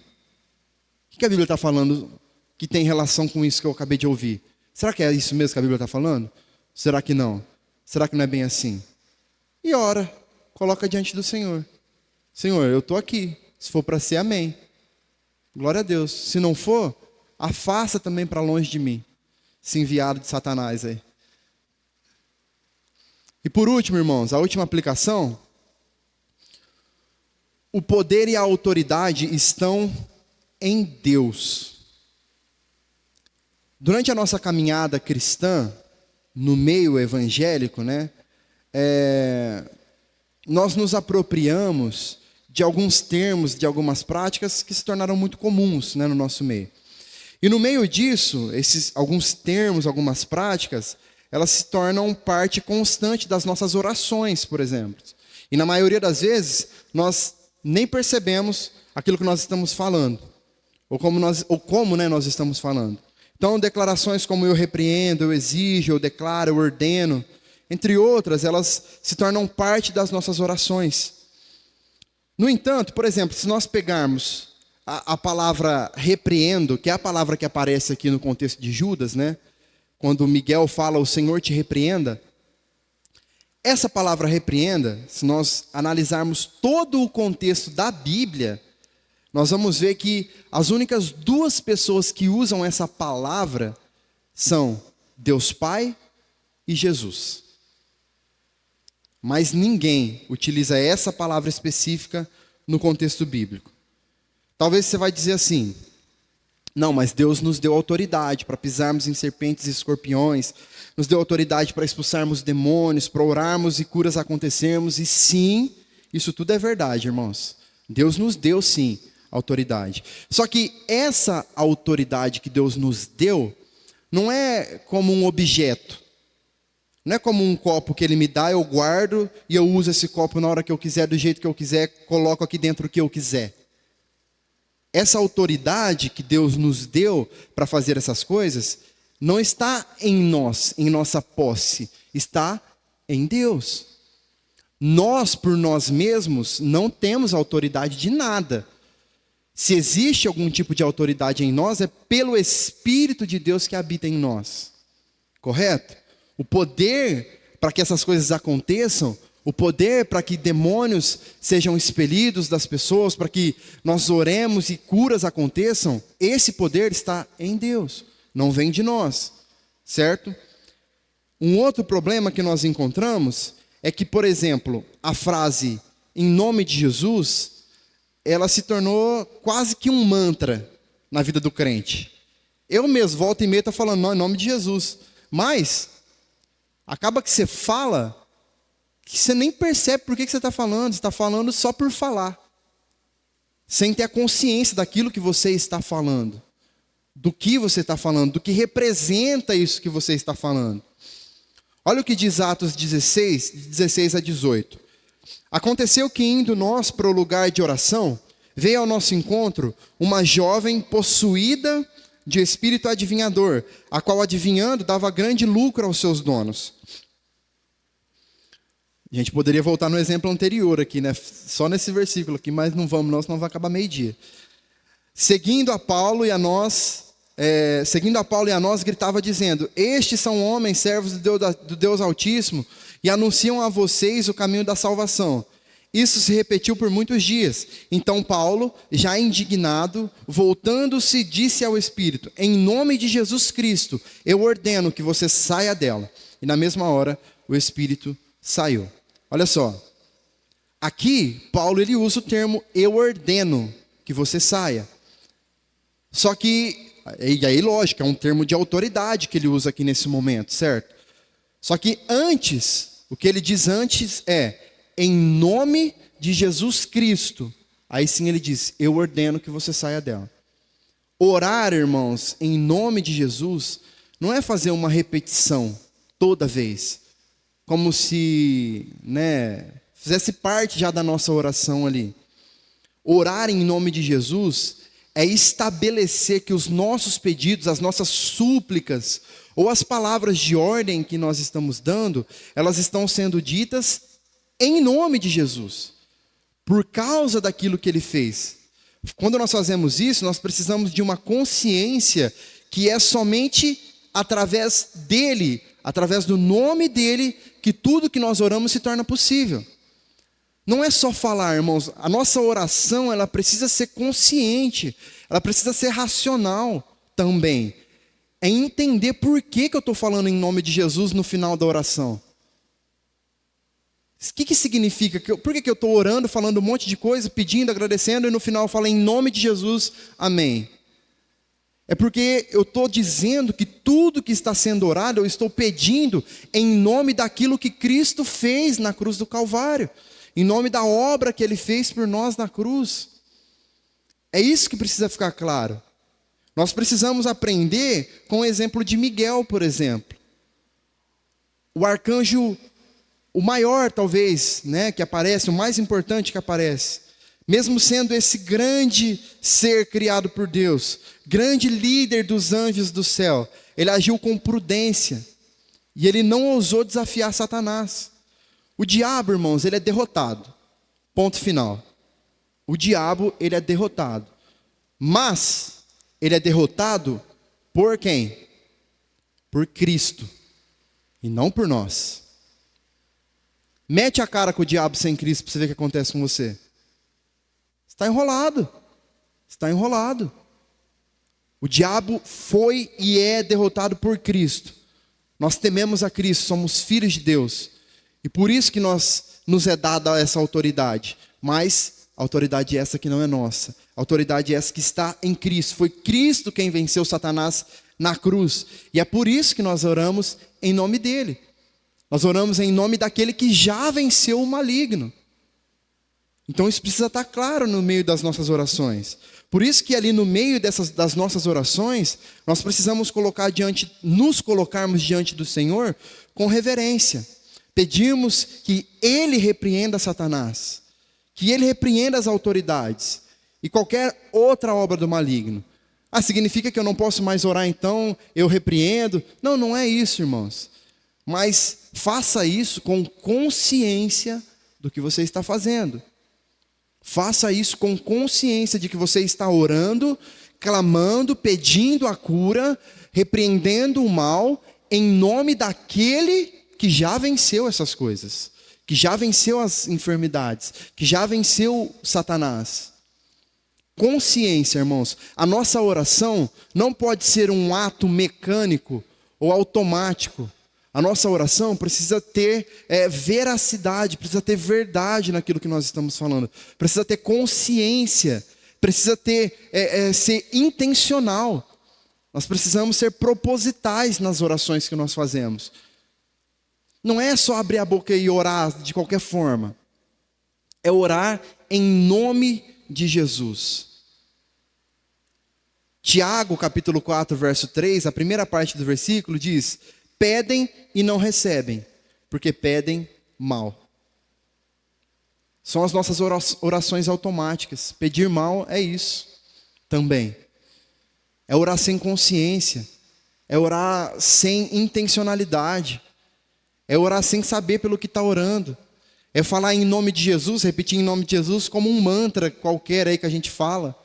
O que a Bíblia está falando que tem relação com isso que eu acabei de ouvir? Será que é isso mesmo que a Bíblia está falando? Será que não? Será que não é bem assim? E ora, coloca diante do Senhor. Senhor, eu estou aqui. Se for para ser, amém. Glória a Deus. Se não for, afasta também para longe de mim. Esse enviado de Satanás aí. E por último, irmãos, a última aplicação. O poder e a autoridade estão em Deus. Durante a nossa caminhada cristã, no meio evangélico, nós nos apropriamos de alguns termos, de algumas práticas que se tornaram muito comuns, no nosso meio. E no meio disso, alguns termos, algumas práticas, elas se tornam parte constante das nossas orações, por exemplo. E na maioria das vezes, nós nem percebemos aquilo que nós estamos falando, ou como nós estamos falando. Então, declarações como eu repreendo, eu exijo, eu declaro, eu ordeno, entre outras, elas se tornam parte das nossas orações. No entanto, por exemplo, se nós pegarmos a palavra repreendo, que é a palavra que aparece aqui no contexto de Judas, quando Miguel fala, o Senhor te repreenda, essa palavra repreenda, se nós analisarmos todo o contexto da Bíblia, nós vamos ver que as únicas duas pessoas que usam essa palavra são Deus Pai e Jesus. Mas ninguém utiliza essa palavra específica no contexto bíblico. Talvez você vai dizer assim, não, mas Deus nos deu autoridade para pisarmos em serpentes e escorpiões, nos deu autoridade para expulsarmos demônios, para orarmos e curas acontecermos, e sim, isso tudo é verdade, irmãos. Deus nos deu sim autoridade. Só que essa autoridade que Deus nos deu, não é como um objeto. Não é como um copo que Ele me dá, eu guardo e eu uso esse copo na hora que eu quiser, do jeito que eu quiser, coloco aqui dentro o que eu quiser. Essa autoridade que Deus nos deu para fazer essas coisas, não está em nós, em nossa posse, está em Deus. Nós, por nós mesmos, não temos autoridade de nada. Se existe algum tipo de autoridade em nós, é pelo Espírito de Deus que habita em nós. Correto? O poder para que essas coisas aconteçam, o poder para que demônios sejam expelidos das pessoas, para que nós oremos e curas aconteçam, esse poder está em Deus, não vem de nós, certo? Um outro problema que nós encontramos é que, por exemplo, a frase em nome de Jesus, ela se tornou quase que um mantra na vida do crente. Eu mesmo volta e meia estou falando, não, em nome de Jesus, mas acaba que você fala, que você nem percebe por que você está falando. Você está falando só por falar, sem ter a consciência daquilo que você está falando, do que você está falando, do que representa isso que você está falando. Olha o que diz Atos 16, 16 a 18. Aconteceu que indo nós para o lugar de oração, veio ao nosso encontro uma jovem possuída de espírito adivinhador, a qual adivinhando dava grande lucro aos seus donos. A gente poderia voltar no exemplo anterior aqui, só nesse versículo aqui, mas não vamos, senão vai acabar meio-dia. Seguindo a Paulo e a nós, gritava dizendo: estes são homens servos do Deus Altíssimo e anunciam a vocês o caminho da salvação. Isso se repetiu por muitos dias. Então Paulo, já indignado, voltando-se, disse ao Espírito: em nome de Jesus Cristo, eu ordeno que você saia dela. E na mesma hora, o Espírito saiu. Olha só. Aqui, Paulo ele usa o termo eu ordeno que você saia. Só que E aí, lógico, é um termo de autoridade que ele usa aqui nesse momento, certo? Só que antes, o que ele diz antes é, em nome de Jesus Cristo. Aí sim ele diz, eu ordeno que você saia dela. Orar, irmãos, em nome de Jesus, não é fazer uma repetição toda vez, como se, fizesse parte já da nossa oração ali. Orar em nome de Jesus é estabelecer que os nossos pedidos, as nossas súplicas, ou as palavras de ordem que nós estamos dando, elas estão sendo ditas em nome de Jesus, por causa daquilo que ele fez. Quando nós fazemos isso, nós precisamos de uma consciência que é somente através dele, através do nome dele, que tudo que nós oramos se torna possível. Não é só falar, irmãos, a nossa oração, ela precisa ser consciente, ela precisa ser racional também. É entender por que eu estou falando em nome de Jesus no final da oração. O que significa? Por que eu estou orando, falando um monte de coisa, pedindo, agradecendo, e no final eu falo em nome de Jesus, amém. É porque eu estou dizendo que tudo que está sendo orado, eu estou pedindo em nome daquilo que Cristo fez na cruz do Calvário. Em nome da obra que ele fez por nós na cruz. É isso que precisa ficar claro. Nós precisamos aprender com o exemplo de Miguel, por exemplo. O arcanjo, o maior talvez, que aparece, o mais importante que aparece. Mesmo sendo esse grande ser criado por Deus, grande líder dos anjos do céu, ele agiu com prudência. E ele não ousou desafiar Satanás. O diabo, irmãos, ele é derrotado. Ponto final. O diabo, ele é derrotado. Mas, ele é derrotado por quem? Por Cristo. E não por nós. Mete a cara com o diabo sem Cristo para você ver o que acontece com você. Está enrolado. Está enrolado. O diabo foi e é derrotado por Cristo. Nós tememos a Cristo, somos filhos de Deus. E por isso que nos é dada essa autoridade. Mas a autoridade essa que não é nossa. A autoridade essa que está em Cristo. Foi Cristo quem venceu Satanás na cruz. E é por isso que nós oramos em nome dele. Nós oramos em nome daquele que já venceu o maligno. Então isso precisa estar claro no meio das nossas orações. Por isso que ali no meio das nossas orações, nós precisamos nos colocarmos diante do Senhor com reverência. Pedimos que ele repreenda Satanás, que ele repreenda as autoridades e qualquer outra obra do maligno. Significa que eu não posso mais orar então, eu repreendo? Não, não é isso, irmãos. Mas faça isso com consciência do que você está fazendo. Faça isso com consciência de que você está orando, clamando, pedindo a cura, repreendendo o mal, em nome daquele que já venceu essas coisas, que já venceu as enfermidades, que já venceu Satanás. Consciência, irmãos. A nossa oração não pode ser um ato mecânico ou automático. A nossa oração precisa ter veracidade, precisa ter verdade naquilo que nós estamos falando. Precisa ter consciência, precisa ser intencional. Nós precisamos ser propositais nas orações que nós fazemos. Não é só abrir a boca e orar de qualquer forma. É orar em nome de Jesus. Tiago, capítulo 4, verso 3, a primeira parte do versículo diz: pedem e não recebem, porque pedem mal. São as nossas orações automáticas. Pedir mal é isso também. É orar sem consciência. É orar sem intencionalidade. É orar sem saber pelo que está orando. É falar em nome de Jesus, repetir em nome de Jesus como um mantra qualquer aí que a gente fala.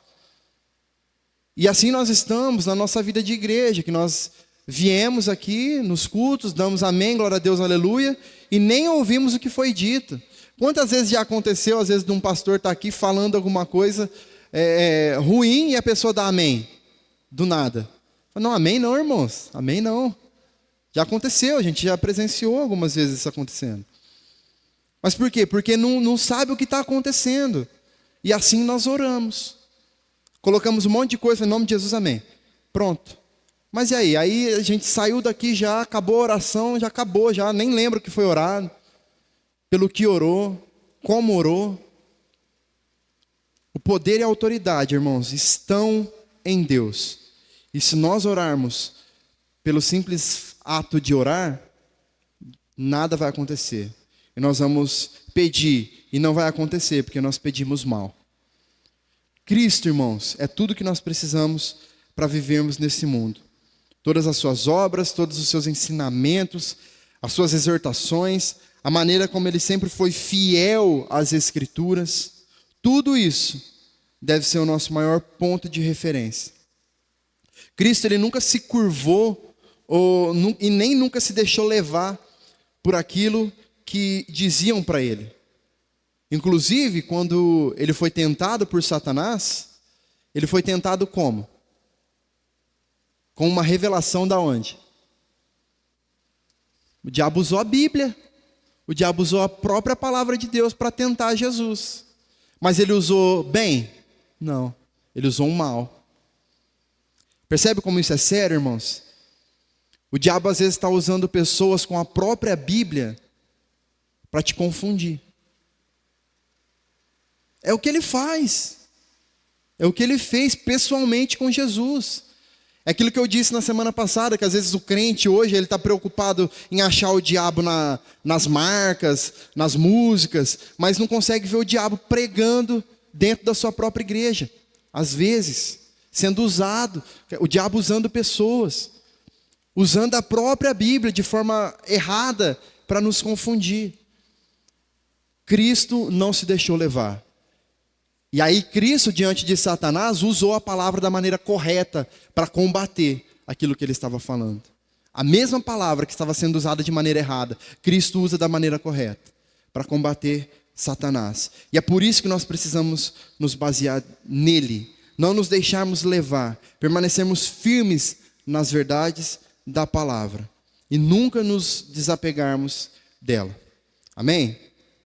E assim nós estamos na nossa vida de igreja, que nós viemos aqui nos cultos, damos amém, glória a Deus, aleluia, e nem ouvimos o que foi dito. Quantas vezes já aconteceu, às vezes, de um pastor estar aqui falando alguma coisa ruim e a pessoa dá amém, do nada. Não, amém não, irmãos, amém não. Já aconteceu, a gente já presenciou algumas vezes isso acontecendo. Mas por quê? Porque não sabe o que está acontecendo. E assim nós oramos. Colocamos um monte de coisa em nome de Jesus, amém. Pronto. Mas e aí? Aí a gente saiu daqui já, acabou a oração, já acabou, já nem lembro o que foi orado, pelo que orou, como orou. O poder e a autoridade, irmãos, estão em Deus. E se nós orarmos pelo simples ato de orar, nada vai acontecer. E nós vamos pedir e não vai acontecer, porque nós pedimos mal. Cristo, irmãos, é tudo que nós precisamos para vivermos nesse mundo. Todas as suas obras, todos os seus ensinamentos, as suas exortações, a maneira como ele sempre foi fiel às Escrituras, tudo isso deve ser o nosso maior ponto de referência. Cristo, ele nunca se curvou e nem nunca se deixou levar por aquilo que diziam para ele. Inclusive, quando ele foi tentado por Satanás, ele foi tentado como? Com uma revelação da onde? O diabo usou a Bíblia. O diabo usou a própria palavra de Deus para tentar Jesus. Mas ele usou bem? Não. Ele usou o mal. Percebe como isso é sério, irmãos? O diabo às vezes está usando pessoas com a própria Bíblia para te confundir. É o que ele faz. É o que ele fez pessoalmente com Jesus. É aquilo que eu disse na semana passada, que às vezes o crente hoje ele está preocupado em achar o diabo nas marcas, nas músicas, mas não consegue ver o diabo pregando dentro da sua própria igreja. Às vezes, sendo usado, o diabo usando pessoas, usando a própria Bíblia de forma errada para nos confundir. Cristo não se deixou levar. E aí Cristo, diante de Satanás, usou a palavra da maneira correta para combater aquilo que ele estava falando. A mesma palavra que estava sendo usada de maneira errada, Cristo usa da maneira correta para combater Satanás. E é por isso que nós precisamos nos basear nele, não nos deixarmos levar, permanecermos firmes nas verdades da palavra e nunca nos desapegarmos dela. Amém?